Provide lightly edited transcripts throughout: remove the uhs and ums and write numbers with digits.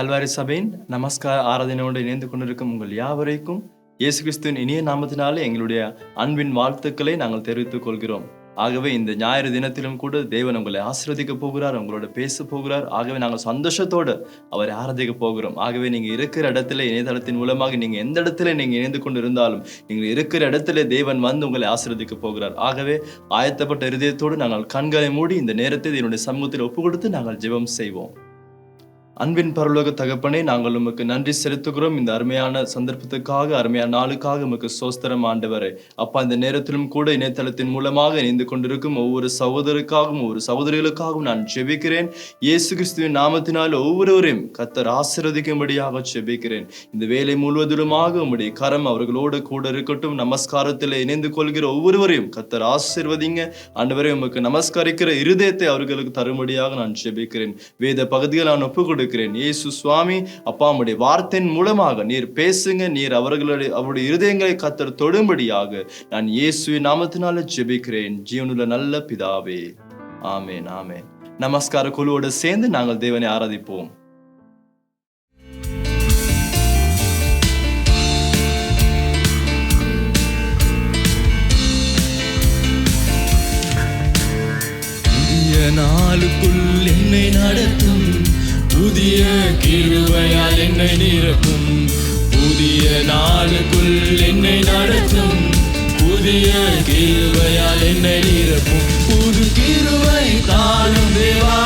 கல்வாரி சபையின் நமஸ்கார ஆராதனையோடு இணைந்து கொண்டிருக்கும் உங்கள் யாவரைக்கும் இயேசு கிறிஸ்துவின் இனிய நாமத்தினாலே எங்களுடைய அன்பின் வாழ்த்துக்களை நாங்கள் தெரிவித்துக் கொள்கிறோம். ஆகவே இந்த ஞாயிறு தினத்திலும் கூட தேவன் உங்களை ஆசீர்வதிக்க போகிறார், உங்களோட பேச போகிறார். ஆகவே நாங்கள் சந்தோஷத்தோடு அவரை ஆராதிக்க போகிறோம். ஆகவே நீங்க இருக்கிற இடத்துல இணையதளத்தின் மூலமாக நீங்க எந்த இடத்துல நீங்க இணைந்து கொண்டு இருந்தாலும் நீங்கள் இருக்கிற இடத்துல தேவன் வந்து உங்களை ஆசீர்வதிக்க போகிறார். ஆகவே ஆயத்தப்பட்ட இருதயத்தோடு நாங்கள் கண்களை மூடி இந்த நேரத்தை என்னுடைய சமூகத்தில் ஒப்பு கொடுத்து நாங்கள் ஜெபம் செய்வோம். அன்பின் பரலோக தகப்பனே, நாங்கள் உமக்கு நன்றி செலுத்துகிறோம். இந்த அருமையான சந்தர்ப்பத்துக்காக, அருமையான நாளுக்காக உமக்கு சோஸ்திரம் ஆண்டவரே. அப்பா, இந்த நேரத்திலும் கூட இணையதளத்தின் மூலமாக இணைந்து கொண்டிருக்கும் ஒவ்வொரு சகோதரருக்காகவும் ஒவ்வொரு சகோதரிகளுக்காகவும் நான் ஜெபிக்கிறேன். இயேசு கிறிஸ்துவின் நாமத்தினால் ஒவ்வொருவரையும் கர்த்தர் ஆசீர்வதிக்கும்படியாக ஜெபிக்கிறேன். இந்த வேலை முழுவதிலுமாக உம்முடைய கரம் அவர்களோடு கூட இருக்கட்டும். நமஸ்காரத்தில் இணைந்து கொள்கிற ஒவ்வொருவரையும் கர்த்தர் ஆசீர்வதிங்க ஆண்டவரே. உமக்கு நமஸ்கரிக்கிற இருதயத்தை அவர்களுக்கு தரும்படியாக நான் ஜெபிக்கிறேன். வேத பகுதியில் நான் ஒப்பு கொடுக்கிறேன். இயேசு சுவாமி, அப்பா, உம்முடைய வார்த்தையின் மூலமாக நீர் பேசுங்க. நீர் அவருடைய இருதயங்களை கர்த்தர் தொடும்படியாக நான் இயேசுவின் நாமத்தினால ஜெபிக்கிறேன், ஜீவனுள்ள நல்ல பிதாவே. ஆமென், ஆமென். நமஸ்கார குழுவோடு சேர்ந்து நாங்கள் தேவனை ஆராதிப்போம். நாளுக்குள் என்னை நடத்தும், புதிய கிருபையால் என்னை நிரப்பும். புதிய நாளுக்குள் என்னை நடத்தும், புதிய கிருபையால் என்னை நிரப்பும். புது கிருபை தாரும் தேவா,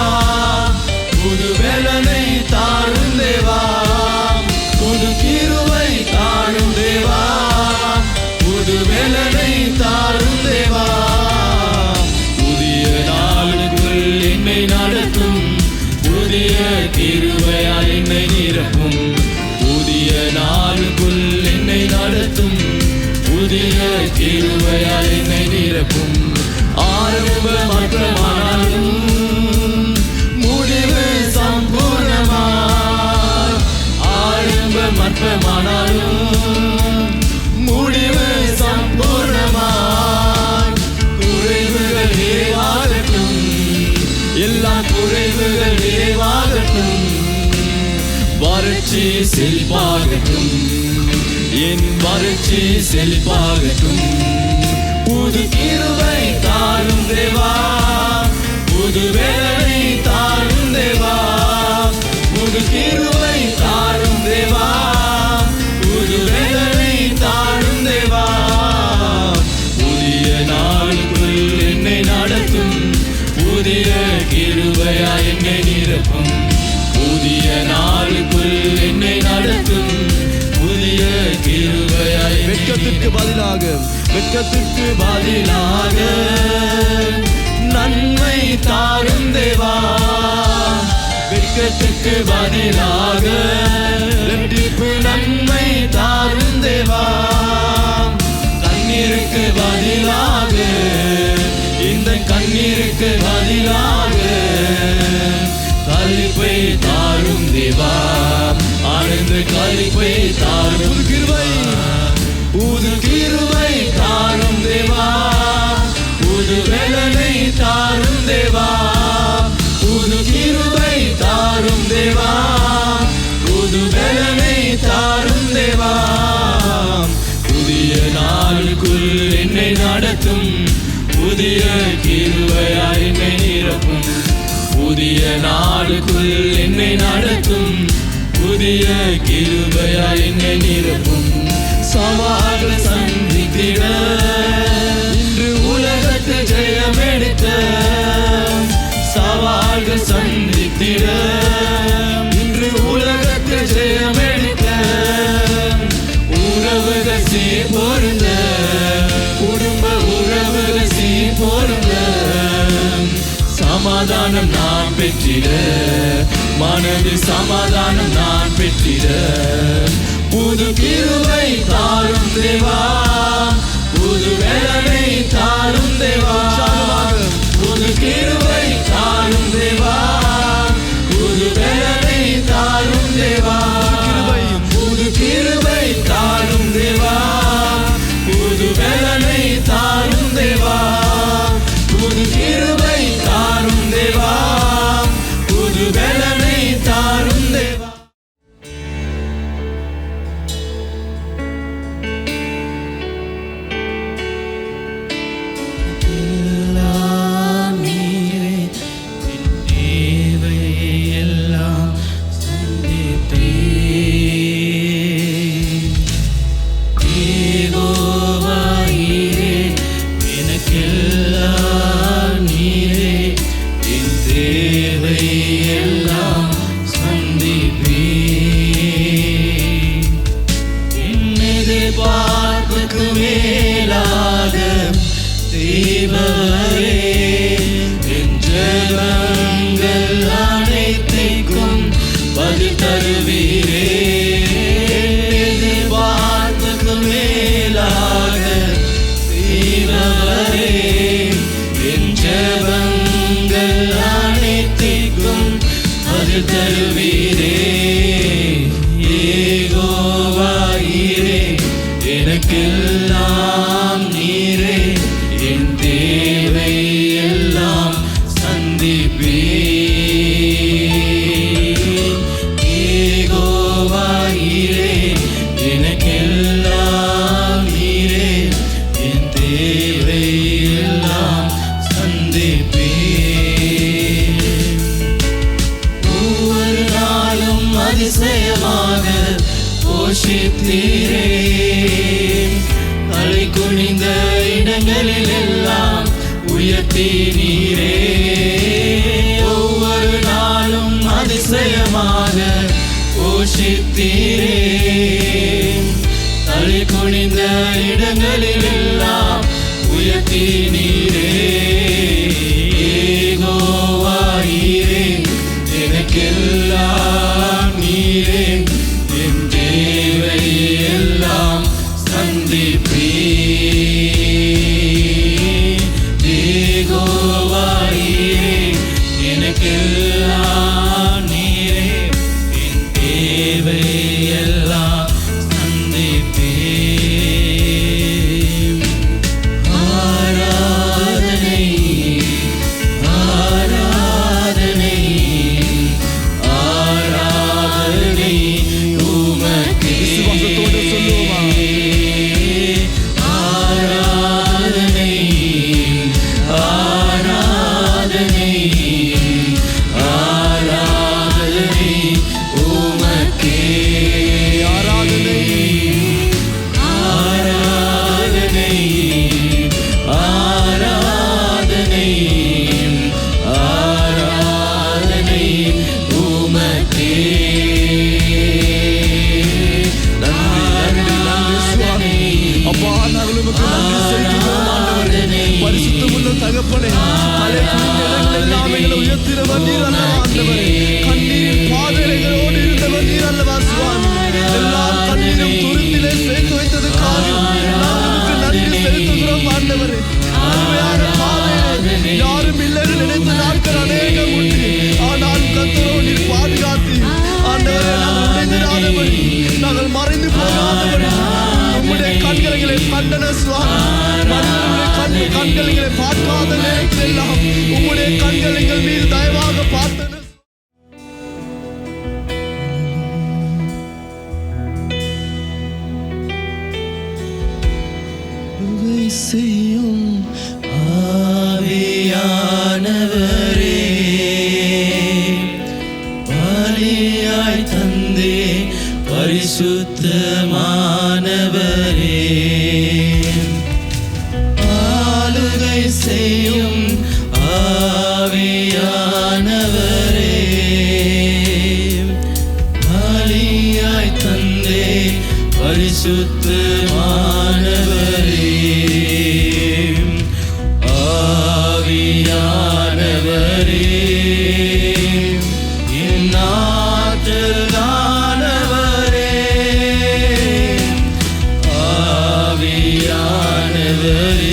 புது வேலனை தாரும் தேவா. புது கிருபை தாரும் தேவா, புது வேலனை தாரும் தேவா. புதிய நாளுக்குள் என்னை நடத்தும், புதிய கிருபையால் என்னை நிரப்பும். புதிய நாளுக்குள் என்னை நடத்தும், புதிய கிருபையால் என்னை நிரப்பும். ஆரம்பம் மாற்றமானாலும் முடிவு சம்பூர்ணமாய். ஆரம்பம் மாற்றமானாலும் முடிவு சம்பூர்ணமாய். குறைவுகள் நிறைவாகட்டும், எல்லா குறைவுகள் நிறைவாகட்டும். வறட்சி செழிப்பாகட்டும், என் வறட்சி செழிப்பாகட்டும். புது கிருபை தாரும் தேவா, புது வேலனை தாரும் தேவா. புது கிருபை தாரும் தேவா, புது வேலனை தாரும் தேவா. புதிய நாளுக்குள் என்னை நடத்தும், புதிய கிருபையா என்னை நிரப்பும். புதிய நாளுக்குள் என்னை நடத்தும், புதிய கிருபையா. வெட்கத்திற்கு பதிலாக, வெட்கத்திற்கு பதிலாக நன்மை தாரும் தேவா. வெட்கத்திற்கு பதிலாக இரட்டிப்பு நன்மை தாரும் தேவா. கண்ணீருக்கு பதிலாக, இந்த கண்ணீருக்கு பதிலாக களிப்பை தாரும் தேவா. ஆனந்த களிப்பை தாரும். புது கிருபை, புது கிருபை தாரும் தேவா. புது வேலனை தாரும் தேவா. புது கிருபை தாரும் தேவா. புது வேலனை தாரும் தேவா. புதிய நாளுக்குள் என்னை நடத்தும், புதிய கிருபையா என்னை நிரப்பும். புதிய நாளுக்குள் என்னை நடத்தும், புதிய கிருபையா என்னை நிரப்பும். சவால்கள் சந்தித்திட இன்று உலகத்தை ஜெயம் எடுத்த. சவால்கள் சந்தித்திட இன்று உலகத்தை ஜெயம் எடுத்த. உறவுகள் சீர் பொருந்த, குடும்ப உறவுகள் சீர் பொருந்த. சமாதானம் நான் பெற்றிட, மனது சமாதானம் நான் பெற்றிட. புது கிருபை தாரும் தேவா, புது வேலனை தாரும் தேவா. புது கிருபை தாரும் தேவா, புது வேலனை தாரும் தேவா. புது கிருபை தாரும் தேவா, புது வேலனை தாரும் தேவா. புது கிருபை தாரும் தேவா, புது வேலனை தாரும் தேவா. யெகோவாயிரே, எனக்கெல்லாம் நீரே, என் தேவை எல்லாம் சந்திப்பீர். என் எதிர்பார்ப்புக்கு மேலாக செய்பவரே, என் ஜெபங்கள் அனைத்திற்கும் பதில் தருவீரே. எதிர்பார்ப்புக்கு மேலாக செய்பவரே, என் ஜெபங்கள் அனைத்திற்கும் பதில் தருவீரே. யெகோவாயிரே, எனக்கெல்லாம் நீரே, என் தேவை எல்லாம் சந்திப்பீர். யெகோவாயிரே, எனக்கெல்லாம் நீரே, என் தேவை எல்லாம் சந்திப்பீர். ஒவ்வொரு நாளும் அதிசயமாக போஷித்தீரே, தலை குனிந்த இடங்களில் எல்லாம் உயர்த்தி நீரே. ஒவ்வொரு நாளும் அதிசயமாக போஷித்தீரே, தலை குனிந்த இடங்களில் எல்லாம் உயர்த்தி நீரே. யெகோவாயிரே, எனக்கெல்லாம் நீரே, என் தேவை எல்லாம் சந்திப்பீர். யெகோவாயிரே, எனக்கெல்லாம் நீரே, என் தேவை எல்லாம் சந்திப்பீர். ஆராதனை ஆராதனை ஆராதனை உமக்கே. விசுவாசத்தோடு சொல்லுவோமா? ஆராதனை ஆராதனை ஆராதனை உமக்கே. ஆராதனை ஆராதனை ஆராதனை ஆராதனை உமக்கே. ஆராதனை அப்பா, நாங்கள் உமக்கு நன்றி செலுத்துகிறோம் ஆண்டவரே. பரிசுத்தமுள்ள தகப்பனே, தலை குனிந்த இடங்கள் எல்லாம் எங்களை உயர்த்தினவர் நீர் அல்லவா ஆண்டவரே. கண்ணீரின் பாதைகளோடு இருந்தவர் நீர் அல்லவா சுவாமி. எல்லாம் கண்ணீரும் துருத்திலே சேர்த்து வைத்ததுக்காக நாங்கள் உமக்கு நன்றி செலுத்துகிறோம் ஆண்டவரே. அருமையான பாதையிலே யாரும் இல்லை என்று நினைத்த நாட்கள் அநேகம் உண்டு. ஆனால் கர்த்தரோ நீர் பாதுகாத்து ஆண்டவரே, நாங்கள் உடைந்திராதபடி, நாங்கள் மறைந்து போகாதபடி உம்முடைய கண்களை கண்டன சுவாமி. மனிதனுடைய கண்களை பார்க்காத நேரத்தில் எல்லாம் உம்முடைய கண்கள் எங்கள் மீது தயவாக பார்த்தன. செய்யும் ஆவியானவரே, பலியாய் தந்தே பரிசுத்தமானவரே, ஆளுகை செய்யும் ஆவியானவரே, பலியாய் தந்தே பரிசுத்தமானவரே, ஆவியானவரே, என் ஆற்றலானவரே, ஆவியானவரே,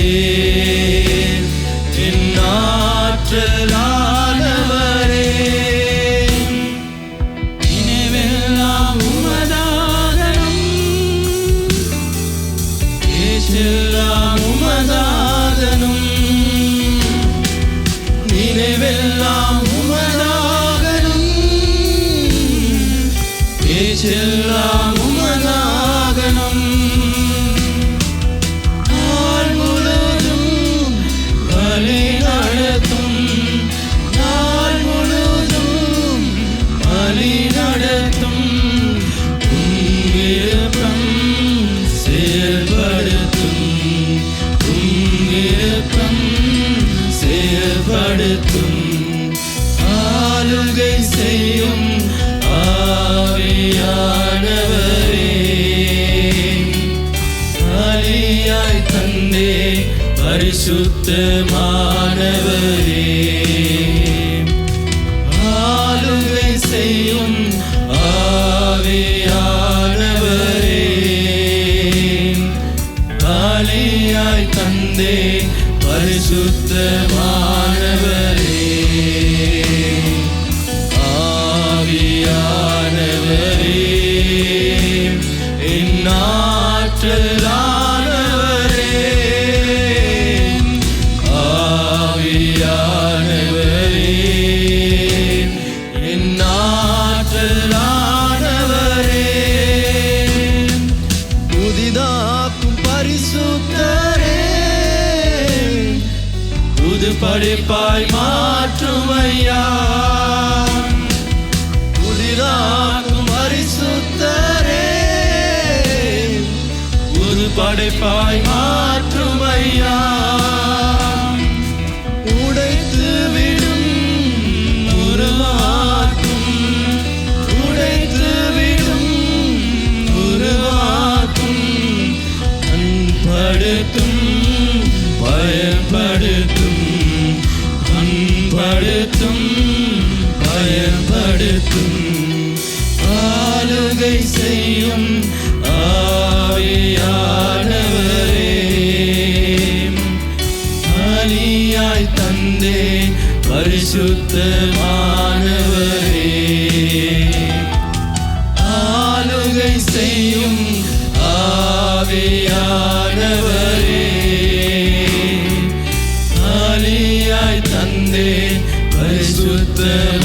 என் ஆற்றலானவரே, நினைவெல்லாம் உமதாகணும், பேச்செல்லாம் உமதாகணும், நினைவெல்லாம் உமதாகணும், பேச்செல்லாம் உமதாகணும், நாள் முழுதும் வழி நடத்தும், நாள் முழுதும் வழி நடத்தும், உன் விருப்பம் செயல் பலியாய் தந்தே பரிசுத்தமானவரே, ஆளுகை செய்யும் ஆவியானவரே, பலியாய் தந்தே பரிசுத்தமானவரே, ஆவியானவரே, இந்நாற்றலானவரே, ஆவியானவரே, இந்நாற்றலானவரே, புதிதாக்கும் பரிசுத்தரே, புது படைப்பாய் மாற்றும் ஐயா, புதிதாக்கும் பரிசுத்தரே, புது படைப்பாய் மாற்றும் ஐயா, உடைத்து விடும் உருவாக்கும், உடைத்து விடும் உருவாக்கும், அன்படுத்தும் பயன்படுத்தும், அன்படுத்தும் பயன்படுத்தும், ஆளுகை செய்யும் ஆவியானவரே, பலியாய் தந்தே பரிசுத்தமானவரே, ஆளுகை செய்யும் ஆவியானவரே, பலியாய் தந்தே பரிசுத்தமானவரே,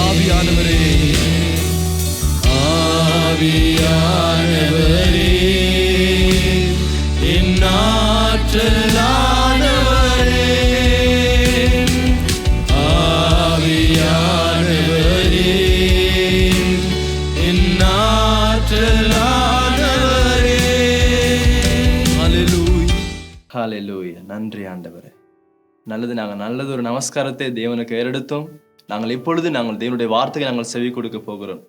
ஆவியானவரே, ஆவியானவரே, இந்நாற்றலானவரே, ஆவியானவரே, இந்நாற்றலானவரே. ஹல்லேலூயா. ஹalleluya. நன்றி ஆண்டவரே. நல்லது ஒரு நமஸ்காரத்தை தேவனுக்கு ஏறெடுத்தோம். இப்பொழுது தேவனுடைய வார்த்தையை செவி கொடுக்க போகிறோம்.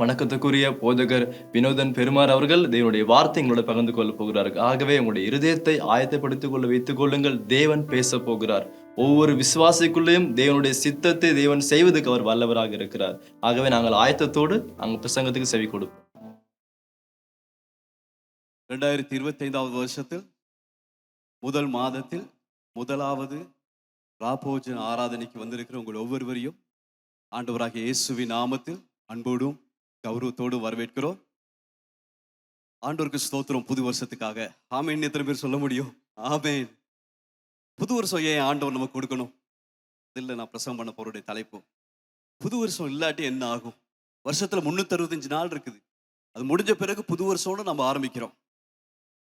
வணக்கத்துக்குரிய போதகர் வினோதன் பெருமார் அவர்கள் தேவனுடைய வார்த்தை எங்களோட பகிர்ந்து கொள்ள போகிறார்கள். ஆகவே உங்களுடைய இருதயத்தை ஆயத்தப்படுத்திக் கொள்ள வைத்துக் கொள்ளுங்கள். தேவன் பேச போகிறார். ஒவ்வொரு விசுவாசிக்குள்ளேயும் தேவனுடைய சித்தத்தை தேவன் செய்வதற்கு அவர் வல்லவராக இருக்கிறார். ஆகவே நாங்கள் ஆயத்தத்தோடு பிரசங்கத்துக்கு செவி கொடுப்போம். 2025 வருஷத்தில் முதல் மாதத்தில் முதலாவது ராபோஜன ஆராதனைக்கு வந்திருக்கிற உங்கள் ஒவ்வொருவரையும் ஆண்டவராகிய இயேசுவின் நாமத்தில் அன்போடும் கௌரவத்தோடும் வரவேற்கிறோம். ஆண்டவருக்கு ஸ்தோத்திரம். புது வருஷத்துக்காக ஆமேன். எத்தனை பேர் சொல்ல முடியும்? ஆமேன். புது வருஷம் ஏன் ஆண்டவர் நமக்கு கொடுக்கணும்? இல்லை, நான் பிரசங்கம் பண்ண போறோடைய தலைப்பு புது வருஷம் இல்லாட்டி என்ன ஆகும்? வருஷத்துல 365 நாள் இருக்குது. அது முடிஞ்ச பிறகு புது வருஷம்னு நம்ம ஆரம்பிக்கிறோம்.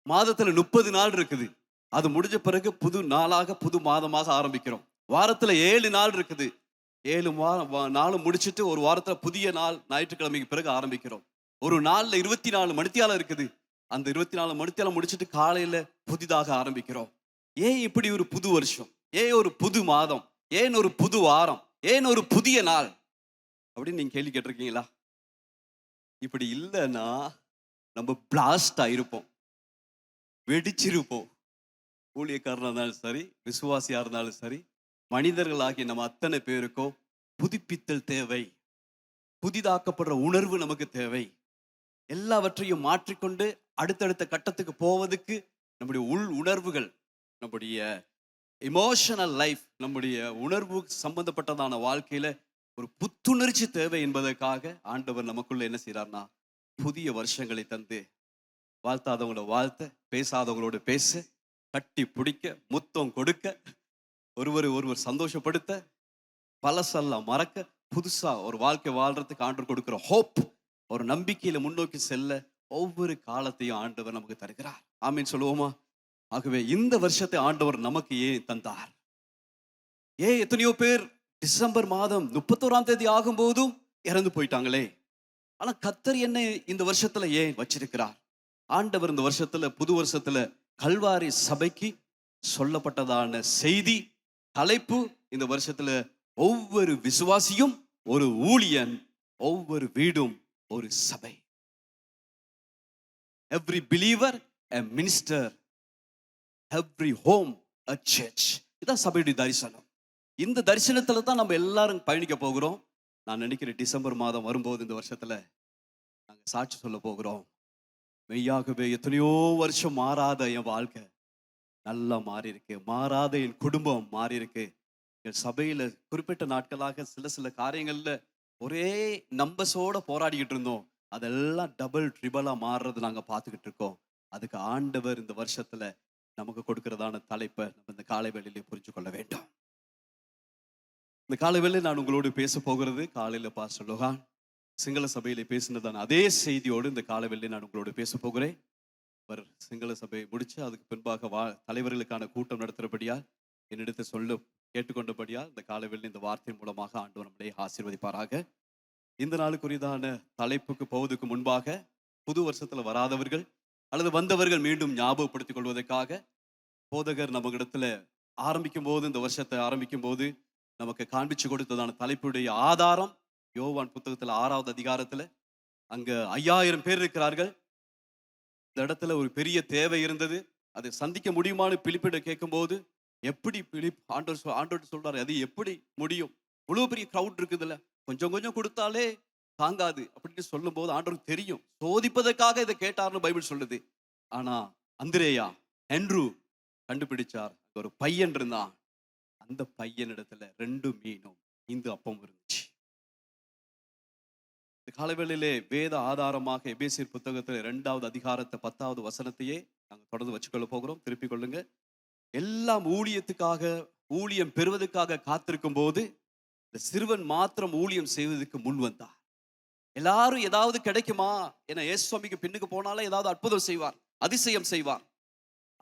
மாதத்துல 30 நாள் இருக்குது. அது முடிஞ்ச பிறகு புது நாளாக புது மாதமாக ஆரம்பிக்கிறோம். வாரத்துல 7 நாள் இருக்குது. 7 நாளும் முடிச்சுட்டு ஒரு வாரத்துல புதிய நாள் ஞாயிற்றுக்கிழமைக்கு பிறகு ஆரம்பிக்கிறோம். ஒரு நாள்ல 24 மணித்தியாலம் இருக்குது. அந்த 24 மணித்தியாலம் முடிச்சுட்டு காலையில புதிதாக ஆரம்பிக்கிறோம். ஏன் இப்படி ஒரு புது வருஷம்? ஏன் ஒரு புது மாதம்? ஏன் ஒரு புது வாரம்? ஏன் ஒரு புதிய நாள் அப்படின்னு நீங்க கேள்வி கேட்டிருக்கீங்களா? இப்படி இல்லைன்னா நம்ம பிளாஸ்ட் ஆயிருப்போம், வெடிச்சிருப்போம். ஊழியக்காரனா இருந்தாலும் சரி, விசுவாசியா இருந்தாலும் சரி, மனிதர்களாகிய நம்ம அத்தனை பேருக்கும் புதுப்பித்தல் தேவை. புதிதாக்கப்படுற உணர்வு நமக்கு தேவை. எல்லாவற்றையும் மாற்றிக்கொண்டு அடுத்தடுத்த கட்டத்துக்கு போவதுக்கு நம்முடைய உள் உணர்வுகள், நம்முடைய எமோஷனல் லைஃப், நம்முடைய உணர்வு சம்பந்தப்பட்டதான வாழ்க்கையில ஒரு புத்துணர்ச்சி தேவை என்பதற்காக ஆண்டவர் நமக்குள்ள என்ன செய்யறார்னா புதிய வருஷங்களை தந்து வாழ்த்தாதவங்களோட வாழ்த்த, பேசாதவங்களோட பேச, கட்டி பிடிக்க, முத்தம் கொடுக்க, ஒருவர் சந்தோஷப்படுத்த, பழசெல்லாம் மறக்க, புதுசா ஒரு வாழ்க்கை வாழ்றதுக்கு ஆண்டவர் கொடுக்கிற ஹோப், ஒரு நம்பிக்கையில முன்னோக்கி செல்ல ஒவ்வொரு காலத்தையும் ஆண்டவர் நமக்கு தருகிறார். ஆமீன் சொல்லுவோமா? ஆகவே இந்த வருஷத்தை ஆண்டவர் நமக்கு ஏன் தந்தார்? எத்தனையோ பேர் டிசம்பர் மாதம் 31ஆம் தேதி ஆகும் போதும் இறந்து போயிட்டாங்களே. ஆனா கர்த்தர் என்ன இந்த வருஷத்துல ஏன் வச்சிருக்கிறார்? ஆண்டவர் இந்த வருஷத்துல, புது வருஷத்துல கல்வாரி சபைக்கு சொல்லப்பட்டதான செய்தி தலைப்பு, இந்த வருஷத்துல ஒவ்வொரு விசுவாசியும் ஒரு ஊழியன், ஒவ்வொரு வீடும் ஒரு சபை. Every believer a minister, every home a church. இதான் சபையுடைய தரிசனம். இந்த தரிசனத்துல தான் நம்ம எல்லாரும் பயணிக்க போகிறோம். நான் நினைக்கிறேன் டிசம்பர் மாதம் வரும்போது இந்த வருஷத்துல நாங்க சாட்சி சொல்ல போகிறோம். மெய்யாகவே எத்தனையோ வருஷம் மாறாத என் வாழ்க்கை நல்லா மாறி இருக்கு, மாறாத என் குடும்பம் மாறி இருக்கு. என் சபையில குறிப்பிட்ட நாட்களாக சில காரியங்கள்ல ஒரே நம்பர்ஸோட போராடிக்கிட்டு இருந்தோம். அதெல்லாம் டபுள் ட்ரிபிளா மாறுறது நாங்க பார்த்துக்கிட்டு இருக்கோம். அதுக்கு ஆண்டவர் இந்த வருஷத்துல நமக்கு கொடுக்கிறதான தலைப்பை நம்ம இந்த காலை வேளையிலே புரிஞ்சு கொள்ள வேண்டும். இந்த காலை வேளையில நான் உங்களோடு பேச போகிறது காலையில பாஸ்டர் லோகான் சிங்கள சபையிலே பேசினதான அதே செய்தியோடு இந்த காலை வேளையிலே நான் உங்களோடு பேச போகிறேன். அவர் சிங்கள சபையை முடிச்சு அதுக்கு பின்பாக தலைவர்களுக்கான கூட்டம் நடத்துறபடியா என்னிடத்தை சொல்ல கேட்டுக்கொண்டபடியா இந்த காலை வேளையில இந்த வார்த்தை மூலமாக ஆண்டவர் நம்மளை ஆசீர்வதிப்பாராக. இந்த நாளுக்குரியதான தலைப்புக்கு போவதற்கு முன்பாக புது வருஷத்துல வராதவர்கள் அல்லது வந்தவர்கள் மீண்டும் ஞாபகப்படுத்திக் கொள்வதற்காக போதகர் நம்ம இடத்துல ஆரம்பிக்கும் போது, இந்த வருஷத்தை ஆரம்பிக்கும் போது நமக்கு காண்பிச்சு கொடுத்ததான தலைப்புடைய ஆதாரம் யோவான் புத்தகத்துல 6வது அதிகாரத்துல அங்க 5000 பேர் இருக்கிறார்கள். இந்த இடத்துல ஒரு பெரிய தேவை இருந்தது. அதை சந்திக்க முடியுமான்னு பிலிப்பிட கேட்கும் போது, எப்படி ஆண்டவர் சொல்றாரு, அது எப்படி முடியும், இவ்வளவு பெரிய கிரவுட் இருக்குதுல்ல, கொஞ்சம் கொஞ்சம் கொடுத்தாலே தாங்காது அப்படின்னு சொல்லும் போது ஆண்டவருக்கு தெரியும், சோதிப்பதற்காக இதை கேட்டார்னு பைபிள் சொல்லுது. ஆனா அந்திரேயா ஹென்ரு கண்டுபிடிச்சார், ஒரு பையன் இருந்தான். அந்த பையனிடத்துல 2 மீனும் 5 அப்பமும் இருந்துச்சு. இந்த காலவேளையிலே வேத ஆதாரமாக எபேசியர் புத்தகத்துல 2வது அதிகாரத்தை 10வது வசனத்தையே நாங்க தொடர்ந்து வச்சுக்கொள்ள போகிறோம். திருப்பிக் கொள்ளுங்க. எல்லாம் ஊழியத்துக்காக, ஊழியம் பெறுவதற்காக காத்திருக்கும் போது இந்த சிறுவன் மாத்திரம் ஊழியம் செய்வதற்கு முன் வந்தார். எல்லாரும் ஏதாவது கிடைக்குமா என இயேசு சுவாமிக்கு பின்னுக்கு போனாலே ஏதாவது அற்புதம் செய்வார், அதிசயம் செய்வார்,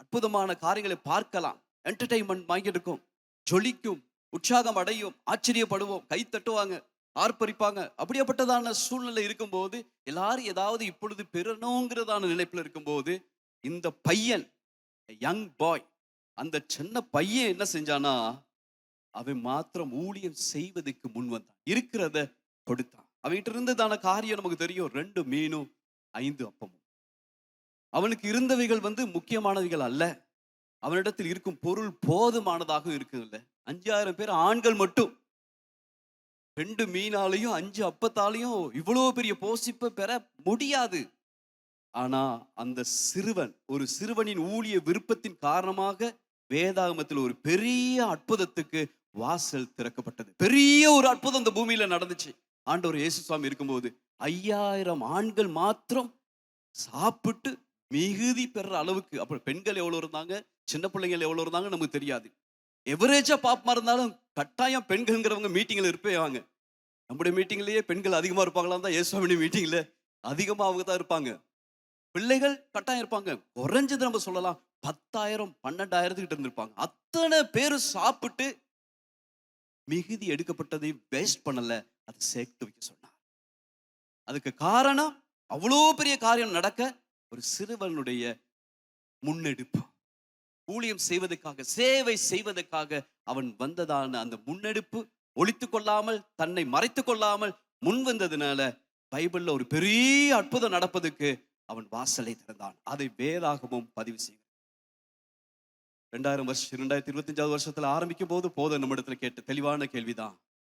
அற்புதமான காரியங்களை பார்க்கலாம், என்டர்டைன்மெண்ட் வாங்கிட்டு இருக்கும், ஜொலிக்கும், உற்சாகம் அடையும், ஆச்சரியப்படுவோம், கை தட்டுவாங்க, ஆர்ப்பரிப்பாங்க. அப்படியாப்பட்டதான சூழ்நிலை இருக்கும்போது எல்லாரும் ஏதாவது இப்பொழுது பெறணுங்கிறதான நிலைப்புல இருக்கும்போது இந்த பையன், யங் பாய், அந்த சின்ன பையன் என்ன செஞ்சானா, அவன் மாத்திரம் ஊழியம் செய்வதற்கு முன் வந்தான், இருக்கிறத கொடுத்தான். அவன்கிட்ட இருந்ததான காரியம் நமக்கு தெரியும், 2 மீனும் 5 அப்பமும். அவனுக்கு இருந்தவைகள் முக்கியமானவைகள் அல்ல, அவனிடத்தில் இருக்கும் பொருள் போதுமானதாக இருக்குல்ல. 5000 பேர் ஆண்கள் மட்டும் 2 மீனாலையும் 5 அப்பத்தாலையும் இவ்வளவு பெரிய போஷிப்பை பெற முடியாது. ஆனா அந்த சிறுவன், ஒரு சிறுவனின் ஊழிய விருப்பத்தின் காரணமாக வேதாகமத்தில் ஒரு பெரிய அற்புதத்துக்கு வாசல் திறக்கப்பட்டது. பெரிய ஒரு அற்புதம் இந்த பூமியில நடந்துச்சு. ஆண்டவர் இயேசு சுவாமி இருக்கும்போது 5000 ஆண்கள் மாத்திரம் சாப்பிட்டு மிகுதி பெற அளவுக்கு. அப்புறம் பெண்கள் எவ்வளவு இருந்தாங்க, சின்ன பிள்ளைகள் எவ்வளவு இருந்தாங்க நமக்கு தெரியாது. எவரேஜா பாப்பமா இருந்தாலும் கட்டாயம் பெண்கள்ங்கிறவங்க மீட்டிங்ல இருப்பாங்க. நம்முடைய மீட்டிங்லயே பெண்கள் அதிகமா இருப்பாங்களாம் தான், இயேசுவின் மீட்டிங்ல அதிகமா அவங்க தான் இருப்பாங்க. பிள்ளைகள் கட்டாயம் இருப்பாங்க. குறைஞ்சது நம்ம சொல்லலாம் 10,000 12,000 கிட்ட இருந்திருப்பாங்க. அத்தனை பேரும் சாப்பிட்டு மிகுதி எடுக்கப்பட்டதை வேஸ்ட் பண்ணல, அதை சேர்த்து வைக்க சொன்னார். அதுக்கு காரணம் அவ்வளோ பெரிய காரியம் நடக்க ஒரு சிறுவனுடைய முன்னெடுப்பு. ஊழியம் செய்வதற்காக, சேவை செய்வதற்காக அவன் வந்ததான அந்த முன்னெடுப்பு ஒளித்து கொள்ளாமல், தன்னை மறைத்து கொள்ளாமல் முன் வந்ததுனால பைபிள்ல ஒரு பெரிய அற்புதம் நடப்பதற்கு அவன் வாசலை திறந்தான். அதை வேதாகமும் பதிவு செய்யும். 2025 வருஷத்துல ஆரம்பிக்கும் போது போத நம்மிடத்துல கேட்ட தெளிவான கேள்விதான்,